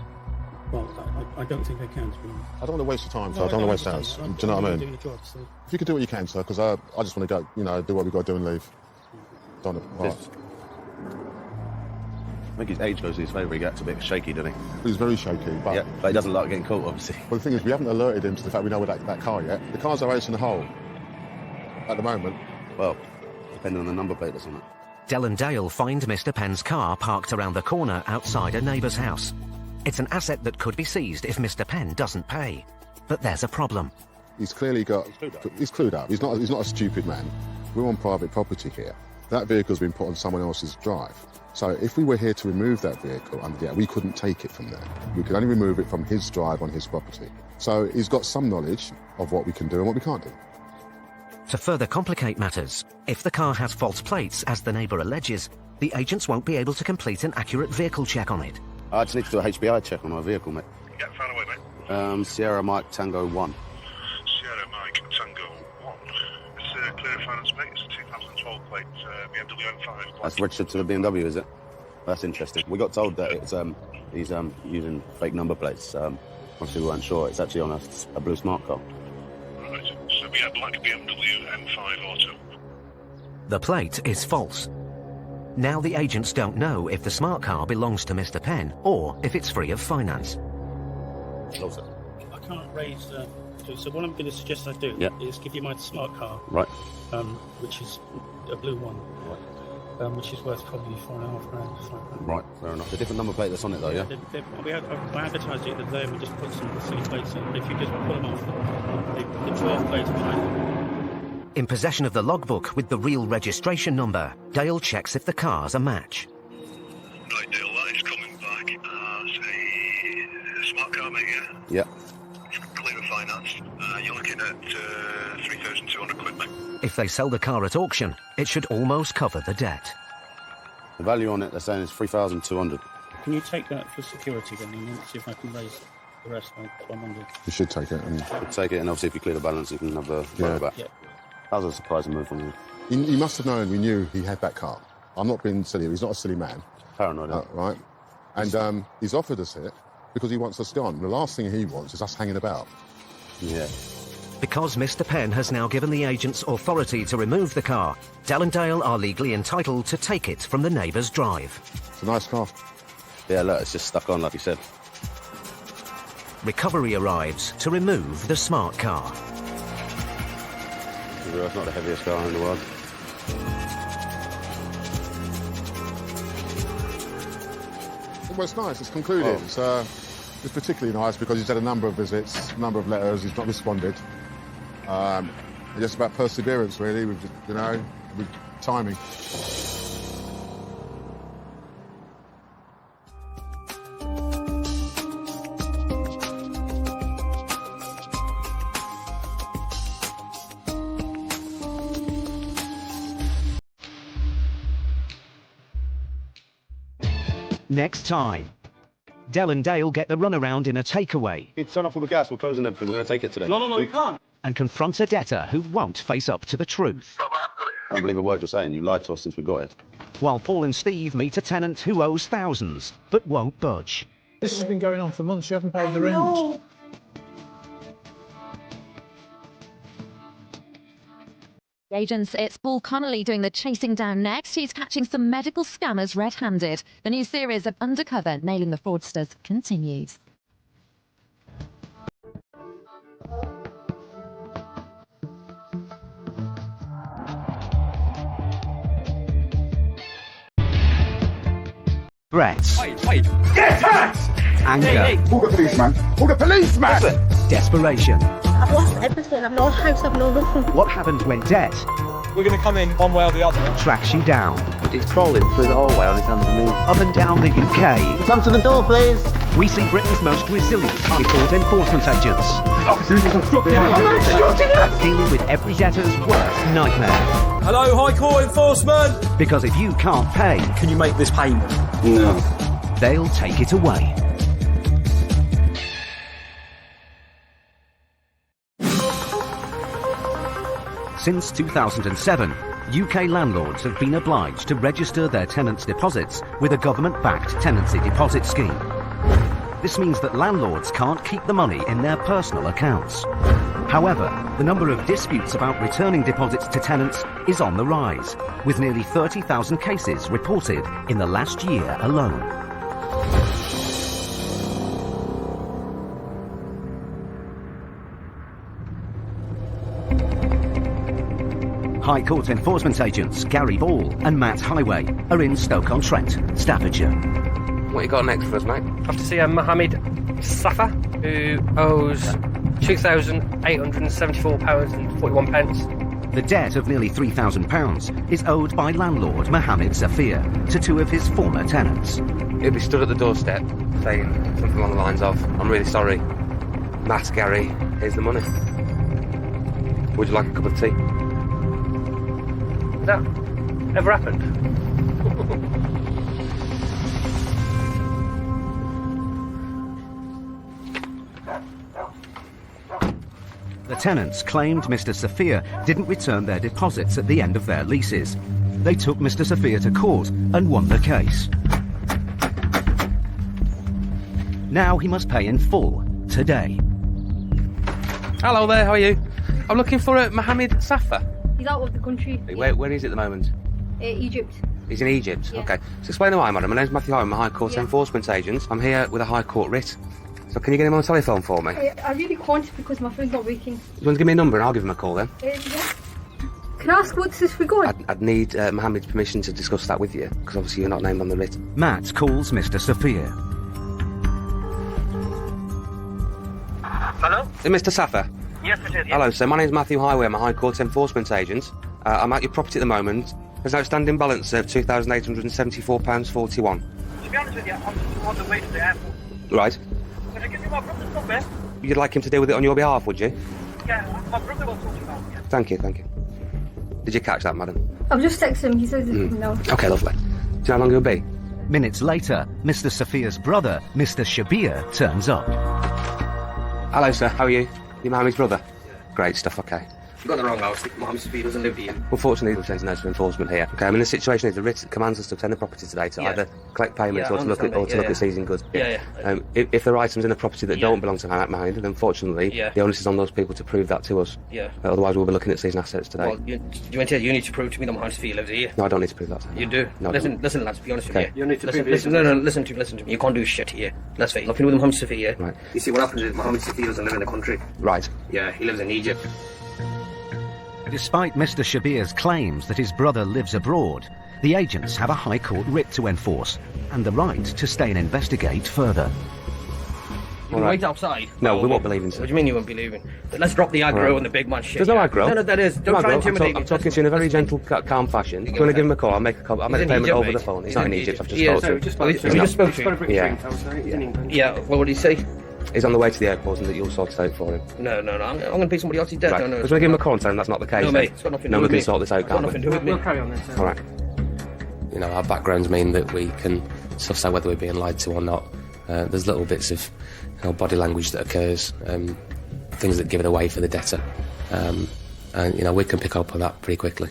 Well, I don't think I can, to be honest. I don't want to waste your time, sir. I don't want to waste ours. Do you know what I mean? Doing the job, so. If you could do what you can, sir, because I just want to go, do what we've got to do and leave. Don't right. I think his age goes in his favour. He gets a bit shaky, doesn't he? He's very shaky, but... Yeah, but he doesn't like getting caught, obviously. Well, the thing is, we haven't alerted him to the fact we know where that car yet. The car's are out in the hole at the moment. Well, depending on the number plate that's on it. Dell and Dale find Mr. Penn's car parked around the corner outside a neighbour's house. It's an asset that could be seized if Mr. Penn doesn't pay. But there's a problem. He's clearly got... He's clued up. He's not a stupid man. We're on private property here. That vehicle's been put on someone else's drive. So if we were here to remove that vehicle under the act, we couldn't take it from there. We could only remove it from his drive on his property. So he's got some knowledge of what we can do and what we can't do. To further complicate matters, if the car has false plates, as the neighbour alleges, the agents won't be able to complete an accurate vehicle check on it. I just need to do a HBI check on our vehicle, mate. Yeah, far away, mate. Sierra Mike Tango 1. Sierra Mike Tango 1. It's clear of finance, mate. It's a 2012 plate BMW M5. That's registered to the BMW, is it? That's interesting. We got told that it's he's using fake number plates. Obviously we weren't sure. It's actually on a blue smart car. Right. So we have black BMW M5 Auto. The plate is false. Now the agents don't know if the smart car belongs to Mr. Penn or if it's free of finance. I can't raise... so what I'm going to suggest I do is give you my smart car. Right. Which is a blue one. Right. Which is worth probably £4.5 grand. Right, fair enough. A different number plate that's on it though, yeah? I advertised it the other day and we just put some silly plates in. If you just pull them off, the 12 plates behind them. In possession of the logbook with the real registration number, Dale checks if the car's a match. Right, Dale, that is coming back as a smart car, mate, yeah? Yeah. It's clear of finance. You're looking at £3,200, mate. If they sell the car at auction, it should almost cover the debt. The value on it, they're saying, is $3,200. Can you take that for security then and see if I can raise the rest by 100? You should take it. And take it, and obviously if you clear the balance, you can have the money back. Yeah. That was a surprising move from you. He must have known we knew he had that car. I'm not being silly. He's not a silly man. Paranoid, right? And he's offered us it because he wants us gone. The last thing he wants is us hanging about. Yeah. Because Mr. Penn has now given the agents authority to remove the car, Dell and Dale are legally entitled to take it from the neighbour's drive. It's a nice car. Yeah, look, it's just stuck on, like you said. Recovery arrives to remove the smart car. It's not the heaviest car in the world. Well, it's nice. It's concluded. It's particularly nice because he's had a number of visits, a number of letters. He's not responded. It's just about perseverance, really. With timing. Next time, Dell and Dale get the runaround in a takeaway. It's turn off all the gas, we're closing everything, we're going to take it today. No, you can't. And confront a debtor who won't face up to the truth. I don't believe a word you're saying, you lied to us since we got it. While Paul and Steve meet a tenant who owes thousands, but won't budge. This has been going on for months, you haven't paid the rent. Agents, it's Paul Connolly doing the chasing down next. He's catching some medical scammers red-handed. The new series of Undercover, Nailing the Fraudsters, continues. Threats. Wait! Get out! Anger. Hey. Call the policeman! Call the policeman! Desperation. I've lost everything. I've no house, I've no nothing. What happened when debt we're going to come in one way or the other. tracks you down. He's crawling through the hallway on his hands and knees. Up and down the UK. Come to the door, please. We see Britain's most resilient high court enforcement agents. Officers, I'm Dealing with every debtor's worst nightmare. Hello, High Court Enforcement. Because if you can't pay, Can you make this payment? No. they'll take it away. Since 2007, UK landlords have been obliged to register their tenants' deposits with a government-backed tenancy deposit scheme. This means that landlords can't keep the money in their personal accounts. However, the number of disputes about returning deposits to tenants is on the rise, with nearly 30,000 cases reported in the last year alone. High Court enforcement agents Gary Ball and Matt Highway are in Stoke-on-Trent, Staffordshire. What you got next for us, mate? Have to see Mohammed Safa, who owes £2,874.41. The debt of nearly £3,000 is owed by landlord Mohammed Safir to two of his former tenants. He'll be stood at the doorstep saying something along the lines of, "I'm really sorry, Matt, Gary, here's the money. Would you like a cup of tea?" Has that ever happened? The tenants claimed Mr. Safir didn't return their deposits at the end of their leases. They took Mr. Safir to court and won the case. Now he must pay in full today. Hello there, how are you? I'm looking for Mohammed Safa. He's out of the country. Where is he at the moment? Egypt. He's in Egypt? Yeah. Okay. So explain why, madam. My name's Matthew Home, I'm a High Court enforcement agent. I'm here with a High Court writ. So can you get him on the telephone for me? I really can't because my phone's not working. You want to give me a number and I'll give him a call then? Yeah. Can I ask what's this regarding? I'd need Mohammed's permission to discuss that with you, because obviously you're not named on the writ. Matt calls Mr. Safir. Hello? Mr. Safa? Yes, it is. Hello, sir. My name's Matthew Highway. I'm a High Court enforcement agent. I'm at your property at the moment. There's an outstanding balance of £2,874.41. To be honest with you, I'm just on the way to the airport. Right. Can I give you my brother's number? You'd like him to deal with it on your behalf, would you? Yeah, my brother will sort you out. Yeah. Thank you, thank you. Did you catch that, madam? I've just texted him. He says no. Okay, lovely. Do you know how long it'll be? Minutes later, Mr. Safir's brother, Mr. Shabir, turns up. Hello, sir. How are you? You're Mohammed's brother? Great stuff, okay. You've got the wrong house. Mohammed Safir doesn't live here. Unfortunately, we've sent a notice of enforcement here. Okay, I mean, the situation is the writ commands us to obtain the property today to either collect payments or to look at seizing goods. If there are items in the property that don't belong to Mohammed, then unfortunately, the onus is on those people to prove that to us. Otherwise, we'll be looking at seizing assets today. Well, you need to prove to me that Mohammed Safir lives here. No, I don't need to prove that. You do. No, listen, lads. To be honest with you, You need to prove listen to me. You can't do shit here. Let's face it. Nothing with Mohammed Safir. Right. You see what happens is Mohammed Safir doesn't live in the country. Right. Yeah, he lives in Egypt. Despite Mr. Shabir's claims that his brother lives abroad, the agents have a High Court writ to enforce and the right to stay and investigate further. You can wait outside. No, we won't be leaving, sir. What do you mean you won't be leaving? Let's drop the aggro and the big man shit. There's no aggro. No, that is. Don't try and intimidate me. I'm talking to you in a very gentle, calm fashion. Do you want to give him a call? I'll make a payment over the phone. He's not in Egypt. I've just spoke to him. You just spoke to him? Yeah. Well, what did he say? He's on the way to the airport and that you'll sort it out for him. No. I'm going to pay somebody else. He's dead. Right. No. Because when I give him a call and tell him that's not the case. No, mate. It's got nothing to do with me. We can sort this out, can't we? Nothing to do with me. We'll carry on then, sir. All right. You know, our backgrounds mean that we can suss out whether we're being lied to or not. There's little bits of body language that occurs, things that give it away for the debtor, and we can pick up on that pretty quickly.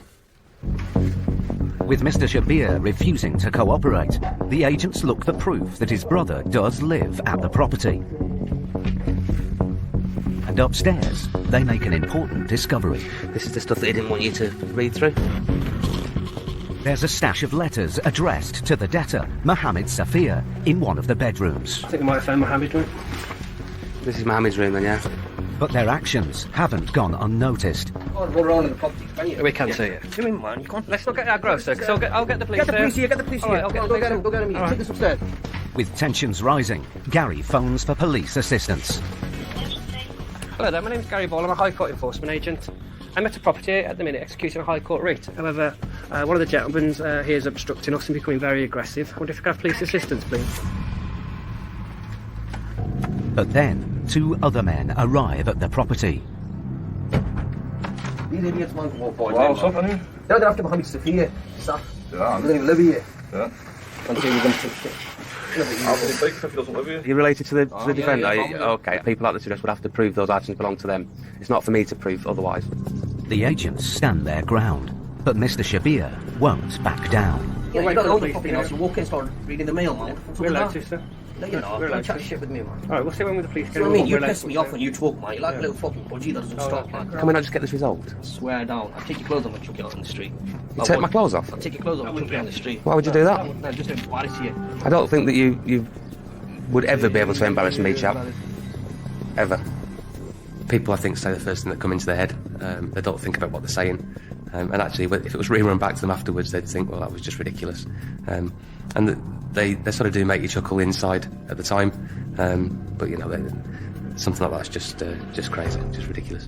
With Mr. Shabir refusing to cooperate, the agents look for proof that his brother does live at the property. And upstairs, they make an important discovery. This is the stuff that he didn't want you to read through. There's a stash of letters addressed to the debtor, Mohammed Safir, in one of the bedrooms. I think I might have found Mohammed's room. This is Mohammed's room then, yeah? But their actions haven't gone unnoticed. I'll run around in the property. We can't see it. Come in, man. You can't. Let's look at our gross, sir. I'll get the police. Get the police here. Get the police here. Go get him. Go get him. Take this upstairs. With tensions rising, Gary phones for police assistance. Hello there. My name's Gary Ball. I'm a High Court enforcement agent. I'm at a property at the minute executing a High Court writ. However, one of the gentlemen here is obstructing us and becoming very aggressive. I wonder if I could have police assistance, please. But then, 2 other men arrive at the property. These idiots want to walk by. Wow, what's up, honey? They're after Mohammed Safia. Stop. Yeah. They don't even live here. Yeah. Can't say we're going to touch it. If he doesn't live here. You're related to the defender? yeah, Okay, people like this address would have to prove those items belong to them. It's not for me to prove otherwise. The agents stand their ground, but Mr. Shabir won't back down. Yeah, you don't own the property now, so you walk in and start reading the mail, man. We're allowed to, sir. No, you're not. Don't chat shit with me, man. Alright, we'll see when with the police. Do you know what I mean? You piss me off when you talk, man. You're like a little fucking budgie that doesn't stop, man. Can we not just get this resolved? Swear down. I'll take your clothes off and chuck you out on the street. You take my clothes off? I'll take your clothes off and chuck you on the street. Why would you do that? No, just to embarrass you. I don't think that you would ever be able to embarrass me, chap. Ever. People, I think, say the first thing that come into their head. They don't think about what they're saying. And actually, if it was rerun back to them afterwards, they'd think, well, that was just ridiculous. And they sort of do make you chuckle inside at the time. But, you know, something like that's just crazy, just ridiculous.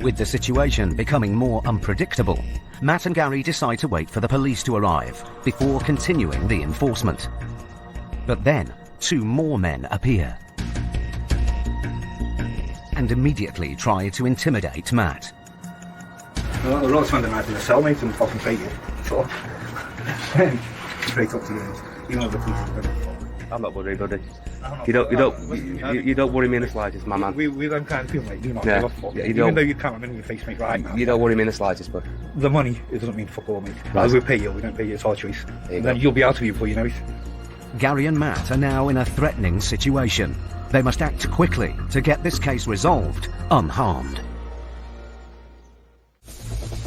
With the situation becoming more unpredictable, Matt and Gary decide to wait for the police to arrive before continuing the enforcement. But then, 2 more men appear and immediately try to intimidate Matt. Well, the road's found a knife in the cell, mate, and fucking take it. Shut up. Straight up to you. You know the police. I'm not worried, buddy. You don't worry me in the slightest, my man. We don't kind of feel, mate. Do not Yeah. give a fuck. Yeah, Even though you can't remember your face, mate, right now. You don't worry me in the slightest, bud. The money, it doesn't mean fuck all, mate. Right. We pay you, we don't pay you, it's our choice. you And go. then you'll be out of here before you know it. Gary and Matt are now in a threatening situation. They must act quickly to get this case resolved unharmed.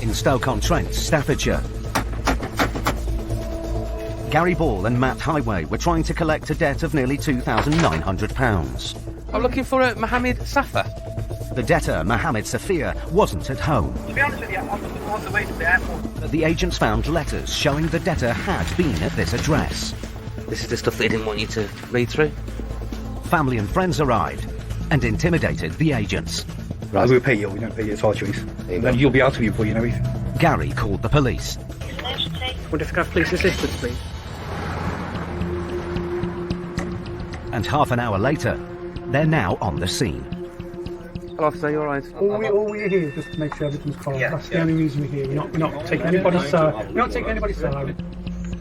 In Stoke-on-Trent, Staffordshire, Gary Ball and Matt Highway were trying to collect a debt of nearly £2,900. I'm looking for a Mohammed Safa. The debtor, Mohammed Safia, wasn't at home. To be honest with you, I'm on the way to the airport. But the agents found letters showing the debtor had been at this address. This is the stuff they didn't want you to read through. Family and friends arrived and intimidated the agents. Right. We pay you, we don't pay you, it's our choice. And then you'll be out of here before you know it. Gary called the police. Wonder if I could have police assistance, please. And half an hour later, they're now on the scene. Hello, officer, you alright? All we're here is just to make sure everything's calm. That's the only reason we're here. We're not taking anybody's side. We're not taking anybody's side.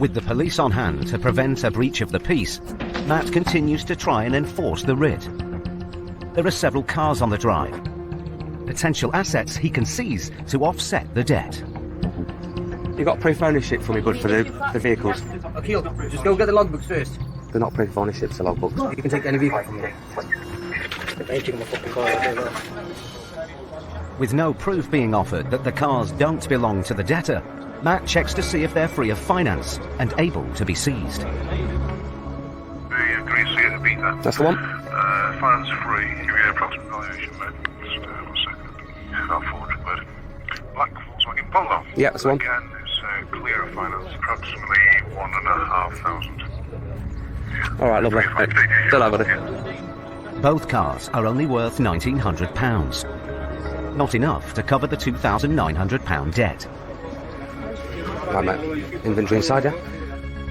With the police on hand to prevent a breach of the peace, Matt continues to try and enforce the writ. There are several cars on the drive. Potential assets he can seize to offset the debt. You got proof of ownership for me, bud, for the vehicles? Akil, just go get the logbooks first. They're not proof of ownership, the logbooks. You can take any vehicle from me. With no proof being offered that the cars don't belong to the debtor, Matt checks to see if they're free of finance and able to be seized. The Green Sea Ibiza. That's the one? Finance free. Give you an approximate valuation, mate. Just 1 second. It's about 400 quid. Black Volkswagen Polo. Yeah, that's the one. Again, it's clear of finance. Approximately 1,500. Alright, lovely. Still have it. Both cars are only worth £1,900. Not enough to cover the £2,900 debt. Right, mate. Inventory inside, yeah?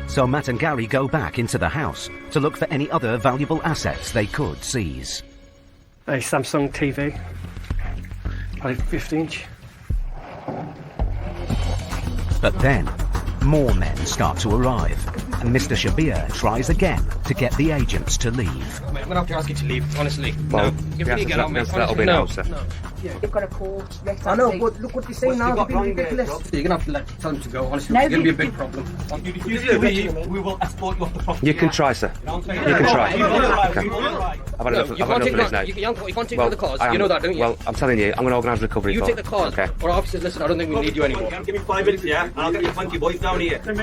So Matt and Gary go back into the house to look for any other valuable assets they could seize. A Samsung TV. Probably 50-inch. But then, more men start to arrive, and Mr. Shabir tries again to get the agents to leave. I'm gonna have to ask you to leave, honestly. Well, no. If you get out, mate, that'll be now, sir. You've got a call. I know, but look what you're saying now. You're being ridiculous. You're going to have to tell him to go. Honestly, it's going to be a big problem. We will escort you off the property. You can try, sir. You can try. Okay. I've had enough of this now. You can't take the cars. You know that, don't you? Well, I'm telling you, I'm going to organise recovery. You take the cars. Okay. Or officers, listen, I don't think we need you anymore. Give me 5 minutes, yeah? And I'll get you 20 boys down here. No,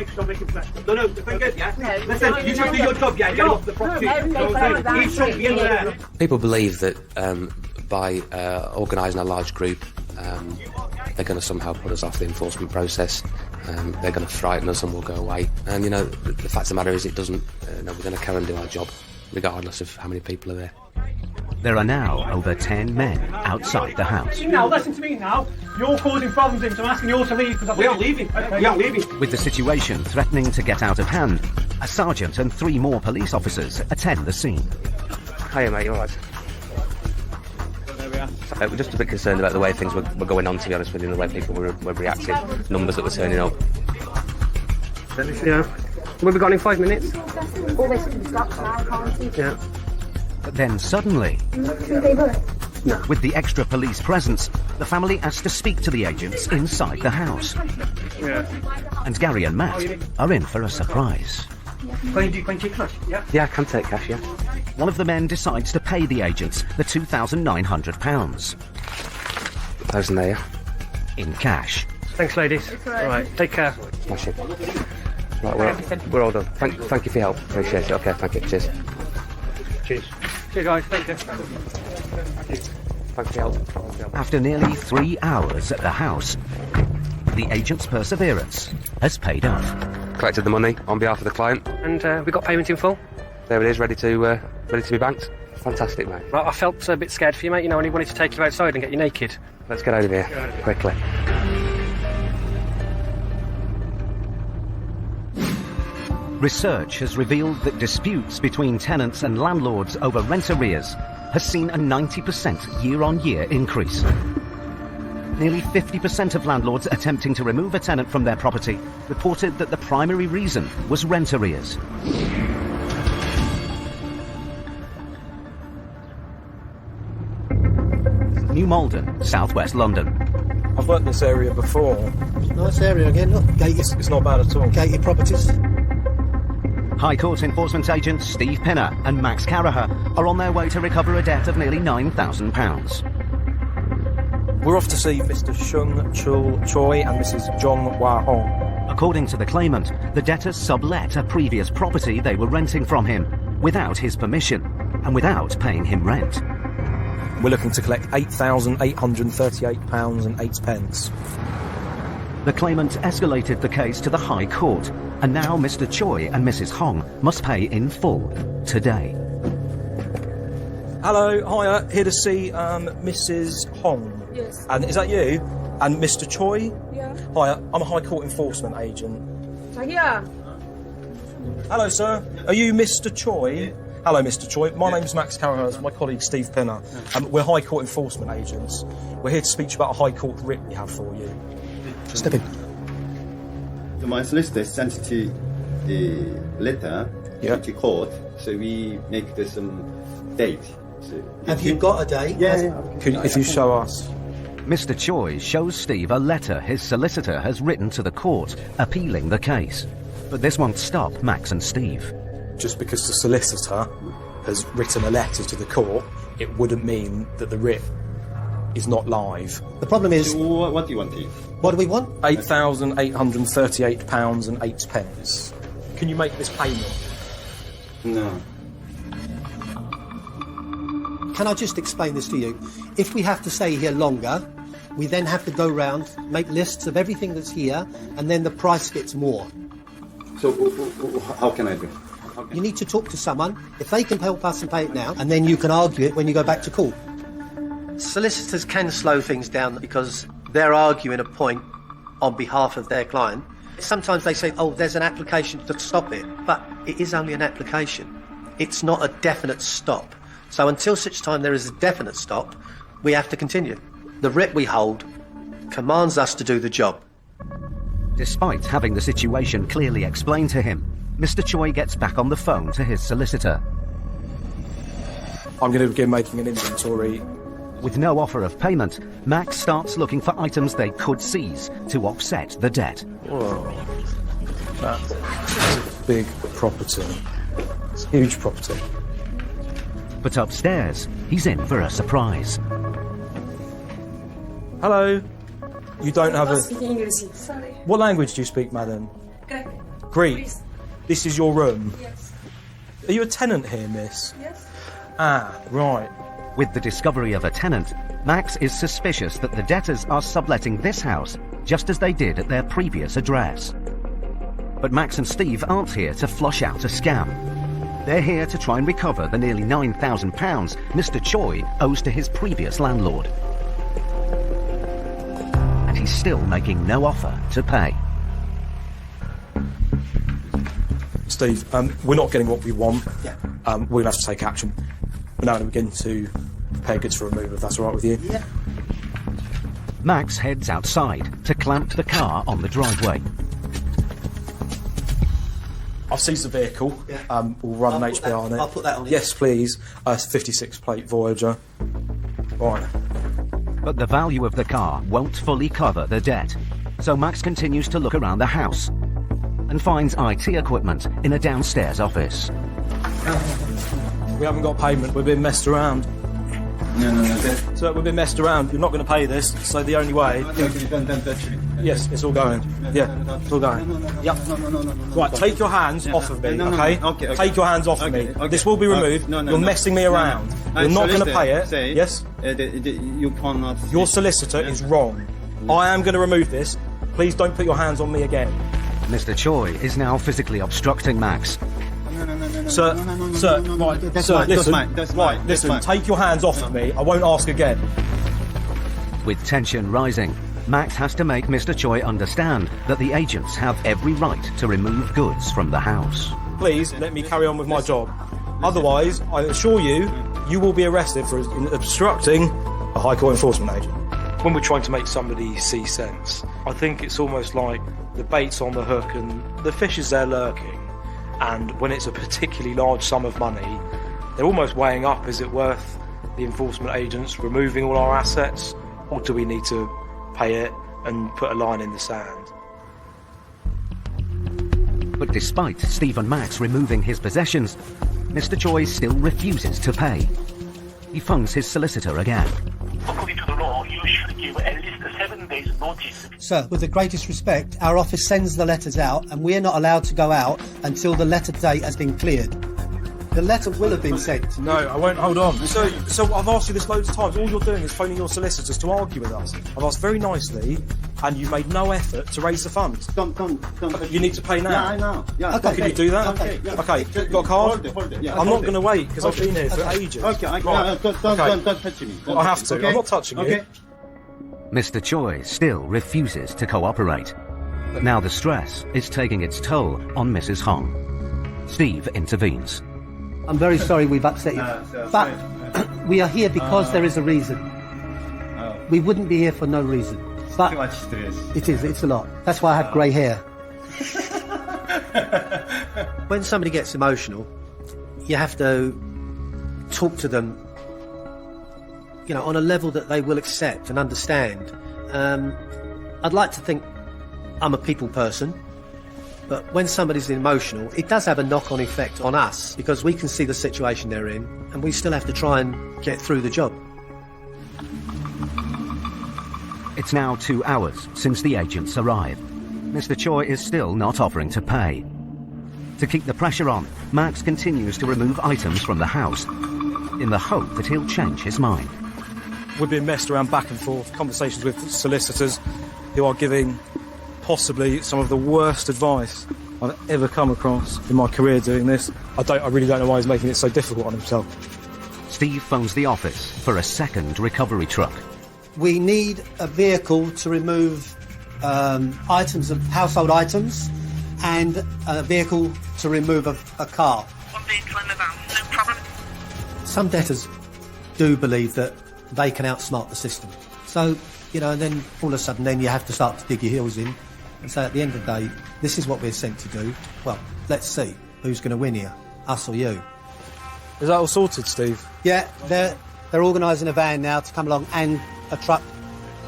the thing is, yeah? Listen, you just do your job, yeah? Get off the property. He's trying to be in there. People believe that by organising a large group, they're going to somehow put us off the enforcement process. They're going to frighten us and we'll go away. And, you know, the fact of the matter is it doesn't. We're going to carry on and do our job, regardless of how many people are there. There are now over 10 men outside the house. Now, listen to me now. You're causing problems, so I'm asking you all to leave. We are leaving. Okay. We are leaving. With the situation threatening to get out of hand, a sergeant and 3 more police officers attend the scene. Hiya, mate, you alright? We're just a bit concerned about the way things were going on, to be honest with you, and the way people were reacting, numbers that were turning up. Yeah. We'll be gone in 5 minutes. All this can stop now, can't it? Yeah. But then suddenly, with the extra police presence, the family asked to speak to the agents inside the house. Yeah. And Gary and Matt are in for a surprise. Can you take cash? Yeah. Yeah, I can take cash, yeah. One of the men decides to pay the agents the £2,900. £1,000 there, yeah. In cash. Thanks, ladies. All right, take care. Smash it. Right, we're all done. Thank you for your help. Appreciate it. Okay, thank you. Cheers. Cheers. Cheers, guys. Thank you. Thanks for your help. After nearly 3 hours at the house, the agent's perseverance has paid off. Collected the money on behalf of the client. And we got payment in full. There it is, ready to be banked. Fantastic, mate. Right, I felt a bit scared for you, mate. You know, and he wanted to take you outside and get you naked. Let's get out of here, quickly. Research has revealed that disputes between tenants and landlords over rent arrears has seen a 90% year-on-year increase. Nearly 50% of landlords attempting to remove a tenant from their property reported that the primary reason was rent arrears. New Malden, southwest London. I've worked this area before. Nice area again, look. Gated. It's not bad at all. Gated properties. High Court enforcement agents Steve Pinner and Max Caraher are on their way to recover a debt of nearly £9,000. We're off to see Mr. Shung Chul Choi and Mrs. Jong Hwa Hong. According to the claimant, the debtors sublet a previous property they were renting from him without his permission and without paying him rent. We're looking to collect £8,838.08. The claimant escalated the case to the High Court, and now Mr. Choi and Mrs. Hong must pay in full today. Hello, hiya, here to see Mrs. Hong. Yes. And is that you? And Mr. Choi? Yeah. Hiya, I'm a High Court enforcement agent. Yeah. Hello, sir. Are you Mr. Choi? Hello, Mr. Choi. My name's Max Carahurst, my colleague Steve Pinner. We're High Court enforcement agents. We're here to speak to you about a High Court writ we have for you. Step in. So my solicitor sent the letter to court, so we make this date. So Have you got a date? Yeah. If you show us. Mr. Choi shows Steve a letter his solicitor has written to the court appealing the case. But this won't stop Max and Steve. Just because the solicitor has written a letter to the court, it wouldn't mean that the writ is not live. The problem is... So what do you want, Steve? What do we want? £8,838.08. Can you make this payment? No. Can I just explain this to you? If we have to stay here longer, we then have to go round, make lists of everything that's here, and then the price gets more. So how can I do? You need to talk to someone. If they can help us and pay it now, and then you can argue it when you go back to court. Solicitors can slow things down because they're arguing a point on behalf of their client. Sometimes they say, oh, there's an application to stop it, but it is only an application. It's not a definite stop. So until such time there is a definite stop, we have to continue. The writ we hold commands us to do the job. Despite having the situation clearly explained to him, Mr. Choi gets back on the phone to his solicitor. I'm going to begin making an inventory. With no offer of payment, Max starts looking for items they could seize to offset the debt. Whoa. That's a big property. It's a huge property. But upstairs, he's in for a surprise. Hello. You don't have a... speak English, sorry. What language do you speak, madam? Greek. Greek? This is your room? Yes. Are you a tenant here, miss? Yes. Ah, right. With the discovery of a tenant, Max is suspicious that the debtors are subletting this house just as they did at their previous address. But Max and Steve aren't here to flush out a scam. They're here to try and recover the nearly £9,000 Mr. Choi owes to his previous landlord. And he's still making no offer to pay. Steve, we're not getting what we want. Yeah. We're going to have to take action. We're now going to begin to prepare goods for removal, if that's all right with you. Yeah. Max heads outside to clamp the car on the driveway. I've seized the vehicle. Yeah. We'll run an HPR on it. I'll put that on it. Yes, please. It's a 56 plate Voyager. Right. But the value of the car won't fully cover the debt. So Max continues to look around the house and finds IT equipment in a downstairs office. We haven't got payment. We've been messed around. No. So we've been messed around. You're not going to pay this. So the only way. Don't touch me. Yes, it's all going. Yeah, it's all going. Yep. Right, take your hands off of me, okay? Okay. Take your hands off of me. Okay. This will be removed. You're messing me around. You're not going to pay it. Yes? You cannot. Your solicitor is wrong. I am going to remove this. Please don't put your hands on me again. Mr. Choi is now physically obstructing Max. Sir, right, sir, listen, take your hands off of me. I won't ask again. With tension rising, Max has to make Mr. Choi understand that the agents have every right to remove goods from the house. Please let me carry on with my job. Otherwise, I assure you, you will be arrested for obstructing a High Court enforcement agent. When we're trying to make somebody see sense, I think it's almost like the bait's on the hook and the fish is there lurking. And when it's a particularly large sum of money, they're almost weighing up, is it worth the enforcement agents removing all our assets, or do we need to pay it and put a line in the sand? But despite Steve and Max removing his possessions, Mr. Choi still refuses to pay. He phones his solicitor again. According to the law, you should give at least 7 days notice. Sir, with the greatest respect, our office sends the letters out and we're not allowed to go out until the letter date has been cleared. The letter will have been sent. No, I won't. Hold on. So I've asked you this loads of times. All you're doing is phoning your solicitors to argue with us. I've asked very nicely, and you made no effort to raise the funds. Don't. You need to pay now. Yeah, I know. Yeah. Okay. Can you do that? Okay. Yeah. Okay. Got a card? Hold it. Yeah, I'm not going to wait because I've been here for ages. Okay. Right. Don't touch me. I have to. Okay? I'm not touching you. Mr. Choi still refuses to cooperate. But now the stress is taking its toll on Mrs. Hong. Steve intervenes. I'm very sorry we've upset you, but we are here because there is a reason. We wouldn't be here for no reason. But too much stress. It's a lot. That's why I have grey hair. When somebody gets emotional, you have to talk to them, you know, on a level that they will accept and understand. I'd like to think I'm a people person. But when somebody's emotional, it does have a knock-on effect on us because we can see the situation they're in and we still have to try and get through the job. It's now 2 hours since the agents arrived. Mr. Choi is still not offering to pay. To keep the pressure on, Max continues to remove items from the house in the hope that he'll change his mind. We've been messed around back and forth, conversations with solicitors who are giving possibly some of the worst advice I've ever come across in my career doing this. I really don't know why he's making it so difficult on himself. Steve phones the office for a second recovery truck. We need a vehicle to remove items of household items and a vehicle to remove a car. No problem. Some debtors do believe that they can outsmart the system. So, you know, and then all of a sudden then you have to start to dig your heels in and say at the end of the day, this is what we're sent to do. Well, let's see who's going to win here, us or you. Is that all sorted, Steve? Yeah, they're organising a van now to come along and a truck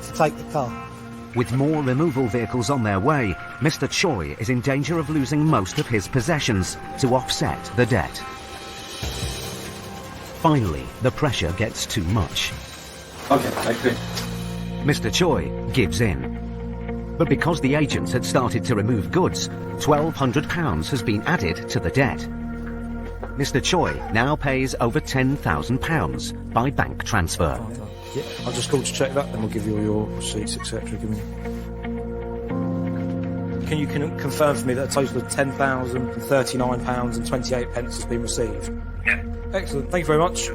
to take the car. With more removal vehicles on their way, Mr. Choi is in danger of losing most of his possessions to offset the debt. Finally, the pressure gets too much. Okay, I agree. Mr. Choi gives in. But because the agents had started to remove goods, £1,200 has been added to the debt. Mr. Choi now pays over £10,000 by bank transfer. Yeah, I'll just call to check that, then we'll give you all your receipts, etc. Can can you confirm for me that a total of £10,039.28 has been received? Yeah. Excellent, thank you very much.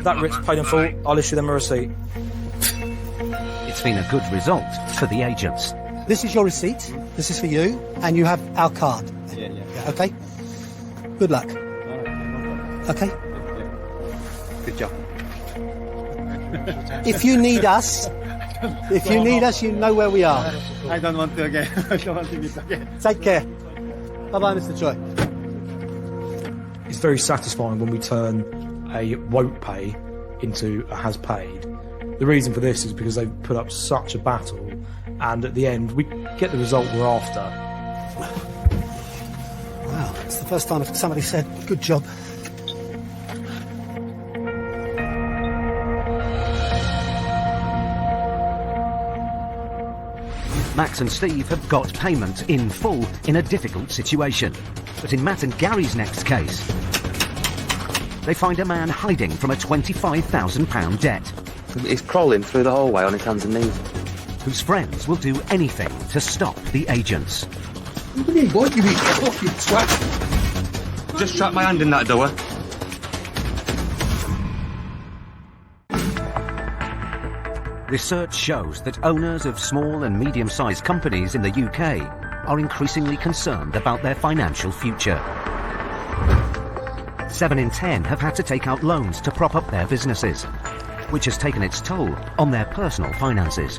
That writ's paid in full. I'll issue them a receipt. It's been a good result for the agents. This is your receipt. This is for you, and you have our card. Yeah. Okay. Good luck. Okay. Good job. If you need us, you know where we are. I don't want to again. I don't want to miss again. Take care. Bye-bye, Mr. Choi. It's very satisfying when we turn a won't pay into a has paid. The reason for this is because they've put up such a battle, and at the end we get the result we're after. Wow, it's the first time somebody said, good job. Max and Steve have got payment in full in a difficult situation. But in Matt and Gary's next case, they find a man hiding from a £25,000 debt. He's crawling through the hallway on his hands and knees. Whose friends will do anything to stop the agents. What do you mean, boy? You mean, fuck you twat. Just trapped my hand in that door. Research shows that owners of small and medium-sized companies in the UK are increasingly concerned about their financial future. 7 in 10 have had to take out loans to prop up their businesses, which has taken its toll on their personal finances.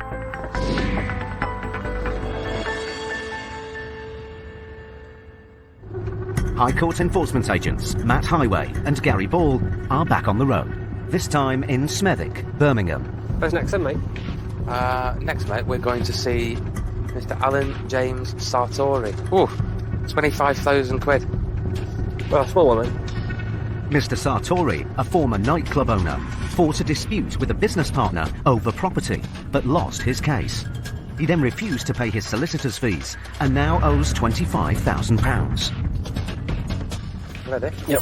High Court enforcement agents Matt Highway and Gary Ball are back on the road, this time in Smethwick, Birmingham. Where's next then, mate? Next, mate, we're going to see Mr. Alan James Sartori. Ooh, 25,000 quid. Well, a small one, mate. Mr. Sartori, a former nightclub owner, fought a dispute with a business partner over property, but lost his case. He then refused to pay his solicitor's fees and now owes £25,000. Ready? Yep.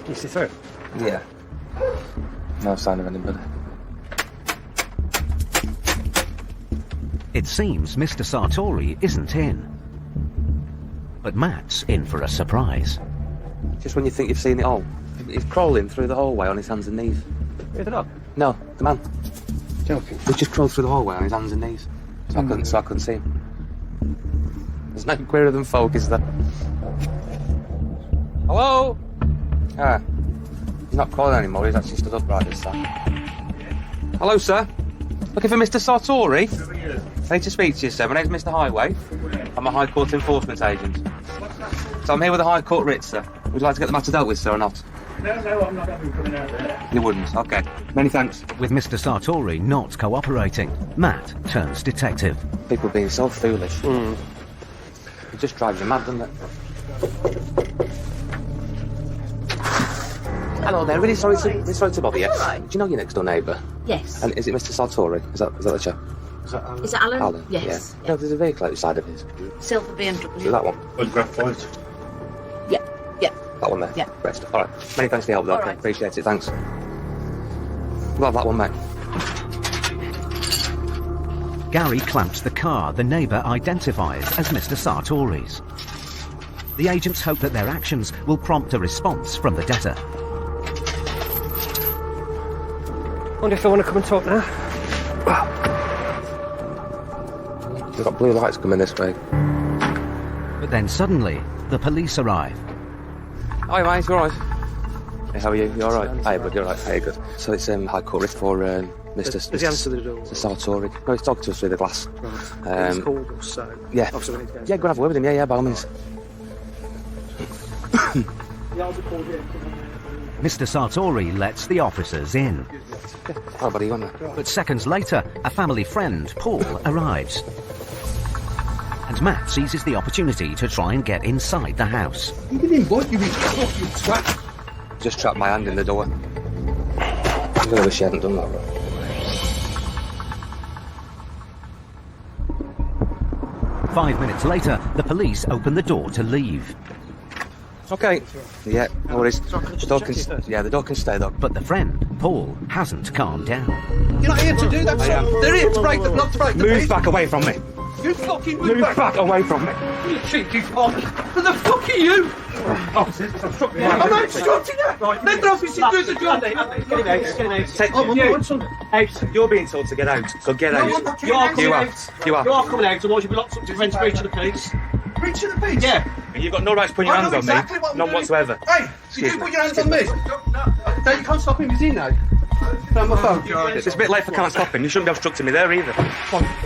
You see through? Yeah. No sign of anybody. It seems Mr. Sartori isn't in. But Matt's in for a surprise. Just when you think you've seen it all, he's crawling through the hallway on his hands and knees. Who's the dog? No, the man. Joking. He just crawled through the hallway on his hands and knees. So I couldn't see him. There's no queerer than folk, is there? Hello? Ah. He's not crawling anymore, he's actually stood upright this time. Hello, sir. Looking for Mr. Sartori? I need to speak to you, sir. My name's Mr. Highway. I'm a High Court enforcement agent. So I'm here with a High Court writ, sir. Would you like to get the matter dealt with, sir, or not? No, I'm not having coming out there. You wouldn't? Okay. Many thanks. With Mr. Sartori not cooperating, Matt turns detective. People being so foolish. It just drives you mad, doesn't it? Hello there, really sorry to bother you. Right. Do you know your next door neighbour? Yes. And is it Mr. Sartori? Is that the chap? Is it Alan? Alan? Yes. Yeah. No, there's a vehicle outside of his. Silver BMW. Is that one? Yeah. That one there? Yeah. Great stuff. All right. Many thanks for your help, though. All right. Appreciate it. Thanks. We'll have that one, mate. Gary clamps the car the neighbour identifies as Mr. Sartori's. The agents hope that their actions will prompt a response from the debtor. Wonder if they want to come and talk now. We've got blue lights coming this way. But then suddenly, the police arrive. Hi, mate. You all right? Hey, how are you? You all right? Hey, bud. You're all right. Hey, good. So it's High Court writ for Mr. Does he answer the door? Mr. Sartori. No, he's talking to us through the glass. Right. He's called us, so... Yeah. Obviously we need to go. Yeah, go and have a word with him. Yeah, by all means. Mr. Sartori lets the officers in. Oh, buddy, you on there? But seconds later, a family friend, Paul, arrives. And Matt seizes the opportunity to try and get inside the house. What do you mean, boy? You mean, fuck you twat. Just trapped my hand in the door. I really wish you hadn't done that. 5 minutes later, the police open the door to leave. Okay. Yeah, no worries. The dog can stay, though. But the friend Paul hasn't calmed down. You're not here to do that, son. They're here to break the not to break the peace. Move back away from me. You fucking Move back away from me. You cheeky fuck. Who the fuck are you? Officers, obstructing I'm not obstructing you. Let the officers do the job. Get him out. Take you. You're being told to get out, so get out. You are coming out. You are. You are coming out, otherwise you'll be locked up to prevent breach of the peace. Breach of the peace? Yeah. And you've got no right to put your hands on me. None whatsoever. Hey, did you put your hands on me? No, you can't stop him, he's in now. On my phone. It's a bit late for can't stop him. You shouldn't be obstructing me there either.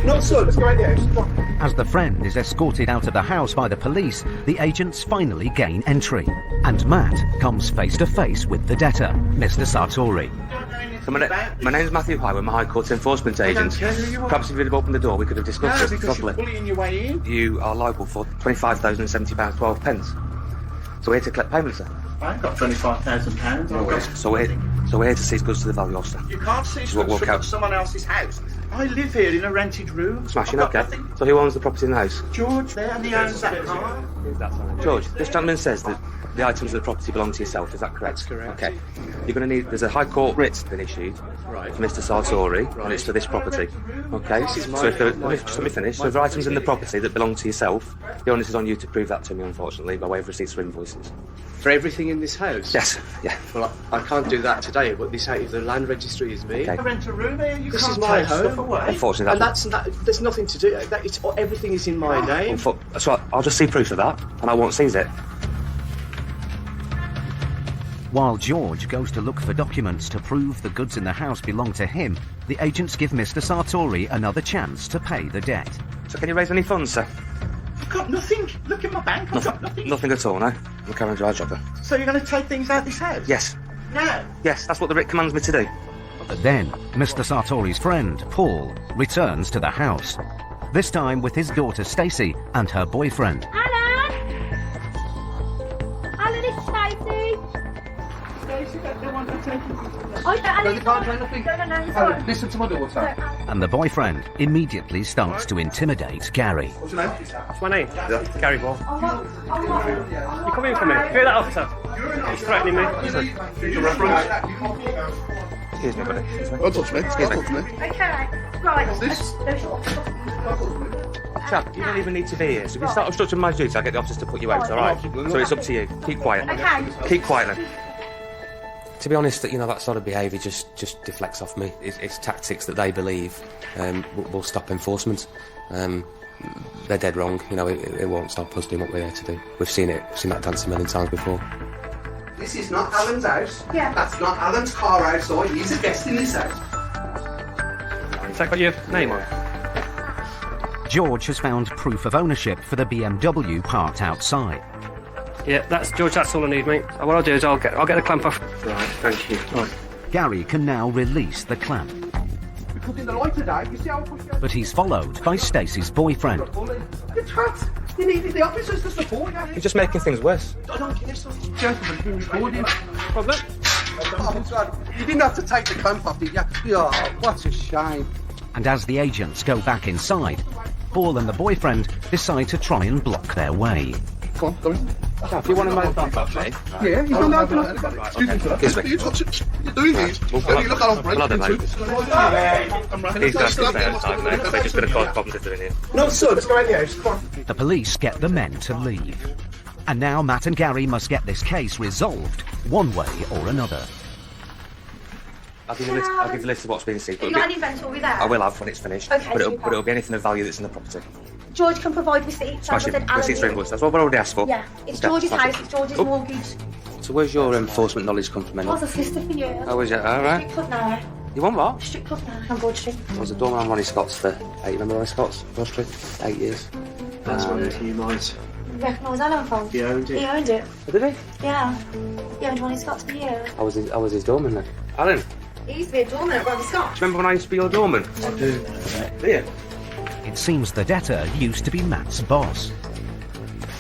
No, sir, let's go out the house. As the friend is escorted out of the house by the police, the agents finally gain entry. And Matt comes face to face with the debtor, Mr. Sartori. So my name's Matthew High, we're my High Court enforcement agent. Perhaps if you'd have opened the door, we could have discussed this properly. Bullying your way in. You are liable for £25,070.12. So we're here to collect payment, sir. I've got £25,000. So we're here to seize goods to the value of, sir. You can't seize what goods we'll from someone else's house. I live here in a rented room. Smashing, okay. So who owns the property in the house? George there, and he owns that car. George, this gentleman says that the items of the property belong to yourself, is that correct? That's correct. Okay. You're going to need, there's a High Court writ been issued for Mr. Sartori, and it's for this property. Okay? This is my so if just let me finish. So if there are items in the property that belong to yourself, the onus is on you to prove that to me, unfortunately, by way of receipts or invoices. For everything in this house? Yes, yeah. Well, I can't do that today, but this house, the land registry is me. Okay. I rent a room here, you This can't is my take stuff home. away. Unfortunately, There's nothing to do. Everything is in my name. So I'll just see proof of that, and I won't seize it. While George goes to look for documents to prove the goods in the house belong to him, the agents give Mr. Sartori another chance to pay the debt. So can you raise any funds, sir? I've got nothing. Look at my bank. I've got nothing. Nothing at all, no? We'll carry on to our job then. So you're going to take things out this house? Yes. No. Yes, that's what the writ commands me to do. But then, Mr. Sartori's friend, Paul, returns to the house. This time with his daughter Stacey and her boyfriend. Alan! Alan, it's Stacey. Listen to my daughter. And the boyfriend immediately starts to intimidate Gary. What's your name? What's my name? Gary Ball. You come in for me. Hear that, officer? He's threatening me. Excuse me, buddy. Don't touch me. Excuse me. Okay, right. What's this? Chap, you don't even need to be here. So if you start obstructing my duty, I'll get the officers to put you out, alright? So it's up to you. Keep quiet. Okay. Keep quiet then. To be honest, that sort of behaviour just deflects off me. It's tactics that they believe will stop enforcement. They're dead wrong. It won't stop us doing what we're there to do. We've seen that dance a million times before. This is not Alan's house. Yeah. That's not Alan's car outside. He's a guest in this house. Has that got your name on it? George has found proof of ownership for the BMW parked outside. Yeah, that's George. That's all I need, mate. What I'll do is I'll get the clamp off. Right, thank you. Right. Gary can now release the clamp, We put in the light today. You see how I push you? but he's followed by Stacey's boyfriend. You twat. You needed the officers to support you. You're just making things worse. I don't care, son. Gentlemen, been recording. Problem? You didn't have to take the clamp off, did you? Oh, what a shame. And as the agents go back inside, Paul and the boyfriend decide to try and block their way. Come on, come in. Chap, you want to make that up, mate? Yeah, he's not open up. Excuse me, sir. Excuse me. You're doing these. You look at I'm breaking mate. He's going to have to stay outside, mate. They're just going to cause problems if they're in here. No, sir, let's go in the house. Come on. The police get the men to leave. And now Matt and Gary must get this case resolved, one way or another. I'll give you a list of what's been seized. You got an inventory there? I will have when it's finished. Okay, but super. it'll be anything of value that's in the property. George can provide receipts. Smashing. Receipts for invoice. That's what we already asked for. Yeah, it's Okay, George's smashing. house, it's George's Oh. mortgage. So where's your enforcement knowledge come from, I was a sister for years. Oh, was it? All right. Strict club now. You want what? Strict club now. I'm Broad Street. I was a doorman on Ronnie Scott's for 8. Remember Ronnie Scott's? Broad Street? 8 years. That's one of you might. You recognise Alan from? He owned it. He owned it. Oh, did he? Yeah. He owned Ronnie Scott's for years. I was his doorman then. Alan, do He used to be a doorman at Ronnie Scott's. you remember when I used to be your doorman? I do. Do you? It seems the debtor used to be Matt's boss.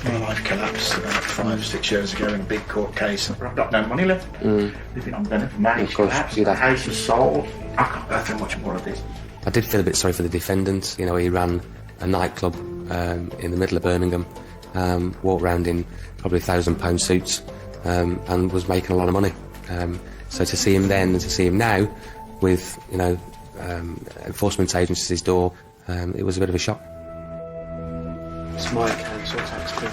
My life collapsed about 5 or 6 years ago in a big court case. I've got no money left. Living on benefit. Marriage Of course, collapsed. you'd The have- house was sold. I can't go through much more of this. I did feel a bit sorry for the defendant. He ran a nightclub in the middle of Birmingham, walked around in probably £1,000 suits, and was making a lot of money. So to see him then and to see him now with, enforcement agents at his door, it was a bit of a shock. It's my council tax bill.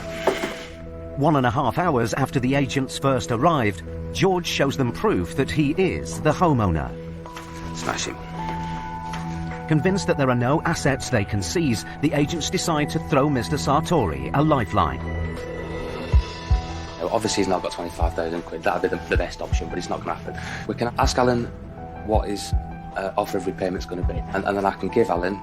1.5 hours after the agents first arrived, George shows them proof that he is the homeowner. Smash him. Convinced that there are no assets they can seize, the agents decide to throw Mr. Sartori a lifeline. Obviously, he's not got 25,000 quid. That would be the best option, but it's not going to happen. We can ask Alan what his offer of repayment's going to be, and then I can give Alan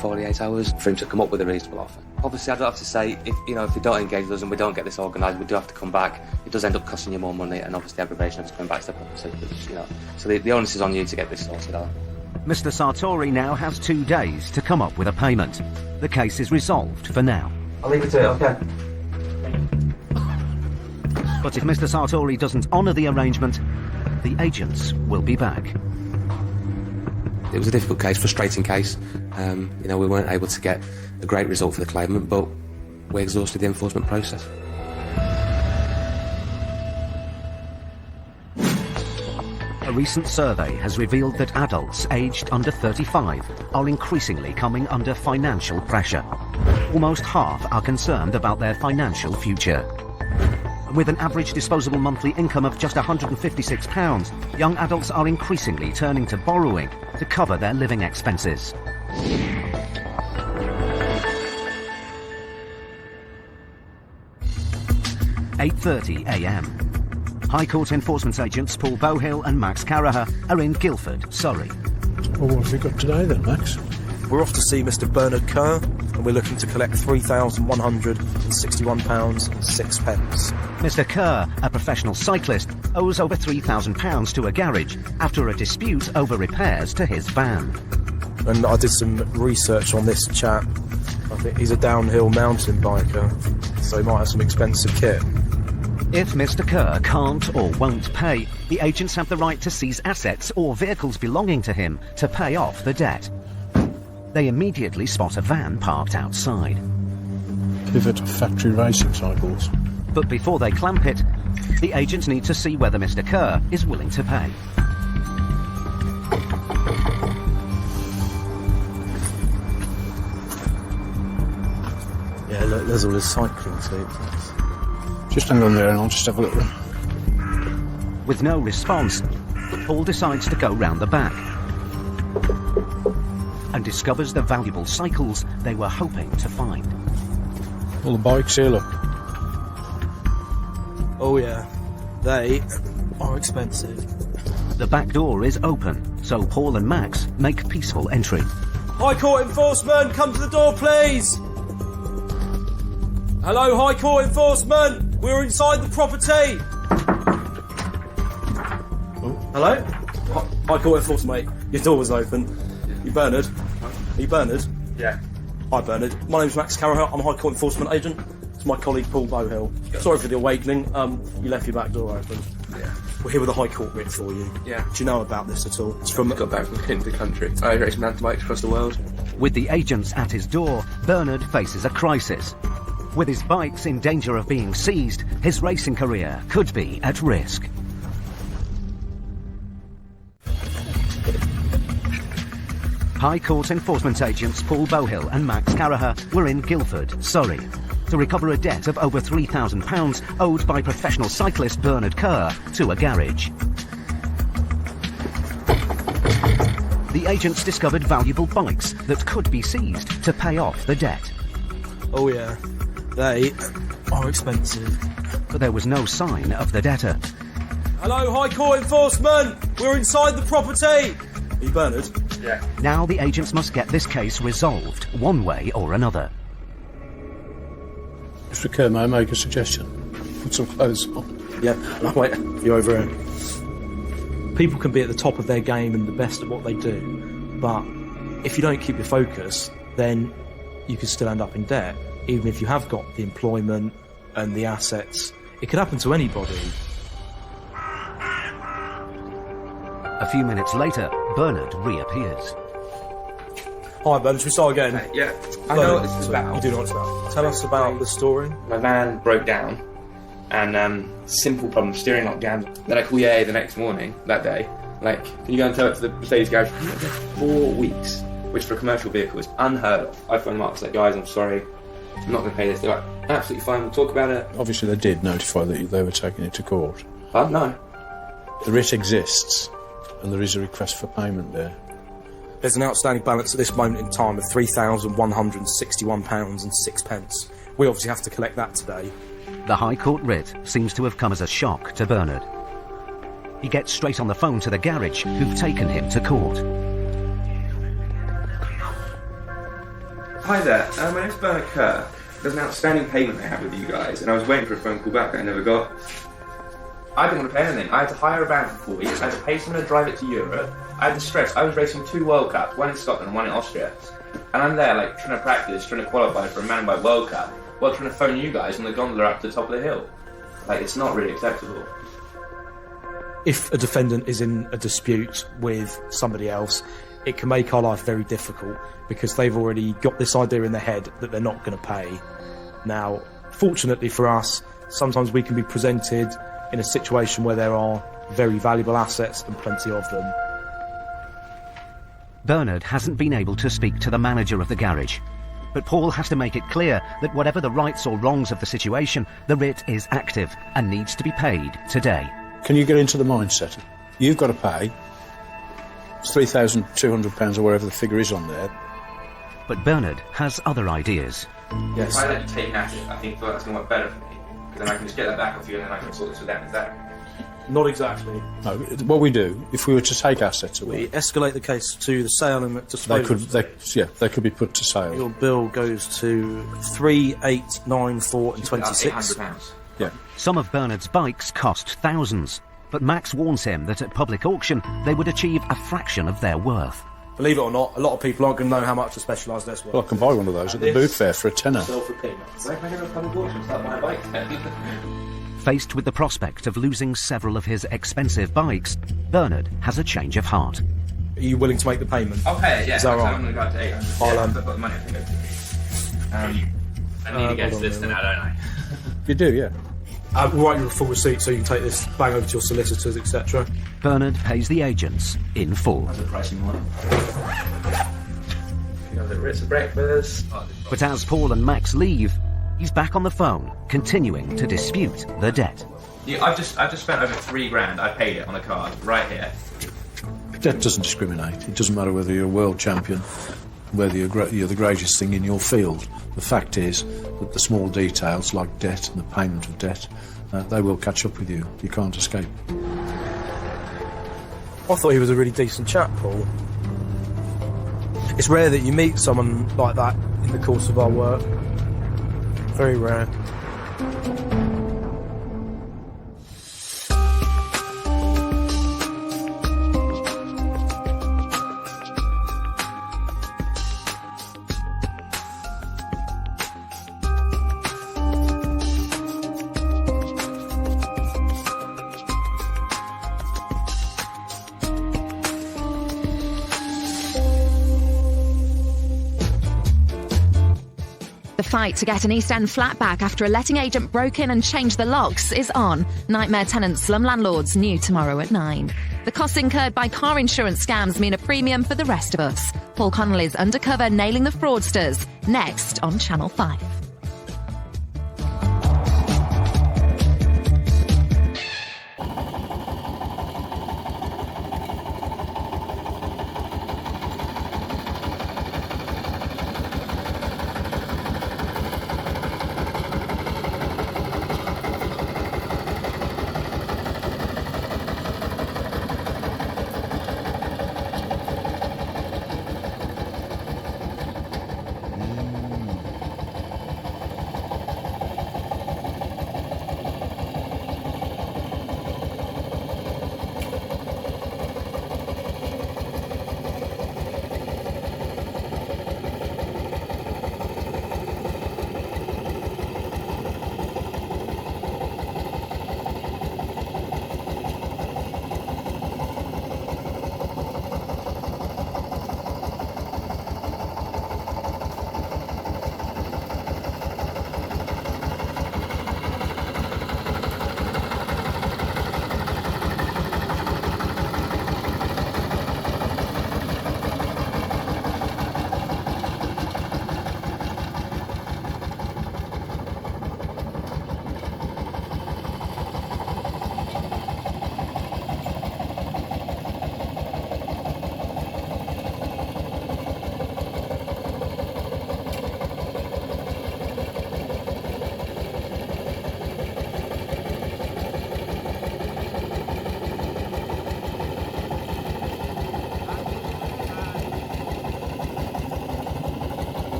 48 hours for him to come up with a reasonable offer. Obviously, I don't have to say, if you don't engage with us and we don't get this organised, we do have to come back. It does end up costing you more money, and obviously aggravation has to come back to the property. So the onus is on you to get this sorted out. Mr. Sartori now has 2 days to come up with a payment. The case is resolved for now. I'll leave it to you, okay? But if Mr. Sartori doesn't honour the arrangement, the agents will be back. It was a difficult case, frustrating case. We weren't able to get a great result for the claimant, but we exhausted the enforcement process. A recent survey has revealed that adults aged under 35 are increasingly coming under financial pressure. Almost half are concerned about their financial future. With an average disposable monthly income of just £156, young adults are increasingly turning to borrowing to cover their living expenses. (8:30 a.m). High Court enforcement agents Paul Bohill and Max Caraher are in Guildford, Surrey. Well, what have we got today then, Max? We're off to see Mr. Bernard Kerr, and we're looking to collect £3,161.06. Mr. Kerr, a professional cyclist, owes over £3,000 to a garage after a dispute over repairs to his van. And I did some research on this chap. I think he's a downhill mountain biker, so he might have some expensive kit. If Mr. Kerr can't or won't pay, the agents have the right to seize assets or vehicles belonging to him to pay off the debt. They immediately spot a van parked outside. Pivot factory racing cycles. But before they clamp it, the agents need to see whether Mr. Kerr is willing to pay. Yeah, look, there's all his cycling seats. Just hang on there and I'll just have a look. With no response, Paul decides to go round the back and discovers the valuable cycles they were hoping to find. All the bikes here, look. Oh yeah, they are expensive. The back door is open, so Paul and Max make peaceful entry. High Court enforcement, come to the door, please! Hello, High Court enforcement! We're inside the property! Oh. Hello? High Court enforcement, mate. Your door was open. You Bernard? Are you Bernard? Yeah. Hi, Bernard. My name's Max Caraher. I'm a High Court enforcement agent. It's my colleague Paul Bohill. Sorry for the awakening. You left your back door open. Yeah. We're here with a High Court writ for you. Yeah. Do you know about this at all? It's from got back from the country. I race mountain bikes across the world. With the agents at his door, Bernard faces a crisis. With his bikes in danger of being seized, his racing career could be at risk. High Court enforcement agents Paul Bohill and Max Caraher were in Guildford, Surrey, to recover a debt of over £3,000 owed by professional cyclist Bernard Kerr to a garage. The agents discovered valuable bikes that could be seized to pay off the debt. Oh yeah, they are expensive. But there was no sign of the debtor. Hello, High Court enforcement! We're inside the property! Are you Bernard? Yeah. Now the agents must get this case resolved, one way or another. Mr. Kerr, may I make a suggestion? Put some clothes on. Yeah, no, wait, you're over here. People can be at the top of their game and the best at what they do, but if you don't keep your focus, then you can still end up in debt, even if you have got the employment and the assets. It could happen to anybody. A few minutes later, Bernard reappears. Hi, Bernard, should we start again? I know what this is about. You do know what it's about. Tell us about the story. My van broke down and simple problem, steering lock jammed. Then I call EA the next morning, that day, like, can you go and tell it to the Mercedes garage? 4 weeks, which for a commercial vehicle is unheard of. I phoned them up, I was like, guys, I'm sorry, I'm not going to pay this. They're like, absolutely fine, we'll talk about it. Obviously they did notify that they were taking it to court. No. The writ exists, and there is a request for payment there. There's an outstanding balance at this moment in time of £3,161.06. We obviously have to collect that today. The High Court writ seems to have come as a shock to Bernard. He gets straight on the phone to the garage who've taken him to court. Hi there, my name's Bernard Kerr. There's an outstanding payment I have with you guys, and I was waiting for a phone call back that I never got. I didn't want to pay anything. I had to hire a van for 4 weeks, I had to pay someone to drive it to Europe. I had the stress. I was racing 2 World Cups, one in Scotland and one in Austria. And I'm there, like, trying to practice, trying to qualify for a mountain bike World Cup, while trying to phone you guys on the gondola up to the top of the hill. Like, it's not really acceptable. If a defendant is in a dispute with somebody else, it can make our life very difficult because they've already got this idea in their head that they're not going to pay. Now, fortunately for us, sometimes we can be presented in a situation where there are very valuable assets and plenty of them. Bernard hasn't been able to speak to the manager of the garage, but Paul has to make it clear that whatever the rights or wrongs of the situation, the writ is active and needs to be paid today. Can you get into the mindset? You've got to pay £3,200 or whatever the figure is on there. But Bernard has other ideas. Yes. If I let you take that, I think that's going to work better for me. Because then I can just get that back off you and then I can sort this with them instead. Not exactly. No, what we do, if we were to take assets away... We escalate the case to the sale and disposal. They could be put to sale. Your bill goes to 3,894 and 26. Yeah. Some of Bernard's bikes cost thousands, but Max warns him that at public auction they would achieve a fraction of their worth. Believe it or not, a lot of people aren't going to know how much a Specialised S worth. Well, I can buy one of those at the boot fair for a tenner. Faced with the prospect of losing several of his expensive bikes, Bernard has a change of heart. Are you willing to make the payment? I'll pay it, yeah. Is that right? I'm going to go up to 800. I've got the money, I think. I need to get to this then, I don't know. You do, yeah. We'll write you a full receipt so you can take this bang over to your solicitors, etc. Bernard pays the agents in full. That's the pricing one. You know, the Ritz of breakfast. But as Paul and Max leave, he's back on the phone, continuing to dispute the debt. Yeah, I've just spent over £3,000. I paid it on a card right here. Debt doesn't discriminate. It doesn't matter whether you're a world champion, whether you're the greatest thing in your field. The fact is that the small details like debt and the payment of debt, they will catch up with you. You can't escape. I thought he was a really decent chap, Paul. It's rare that you meet someone like that in the course of our work. Very rare. The fight to get an East End flat back after a letting agent broke in and changed the locks is on. Nightmare tenants, slum landlords, new tomorrow at 9. The costs incurred by car insurance scams mean a premium for the rest of us. Paul Connolly's undercover nailing the fraudsters, next on Channel 5.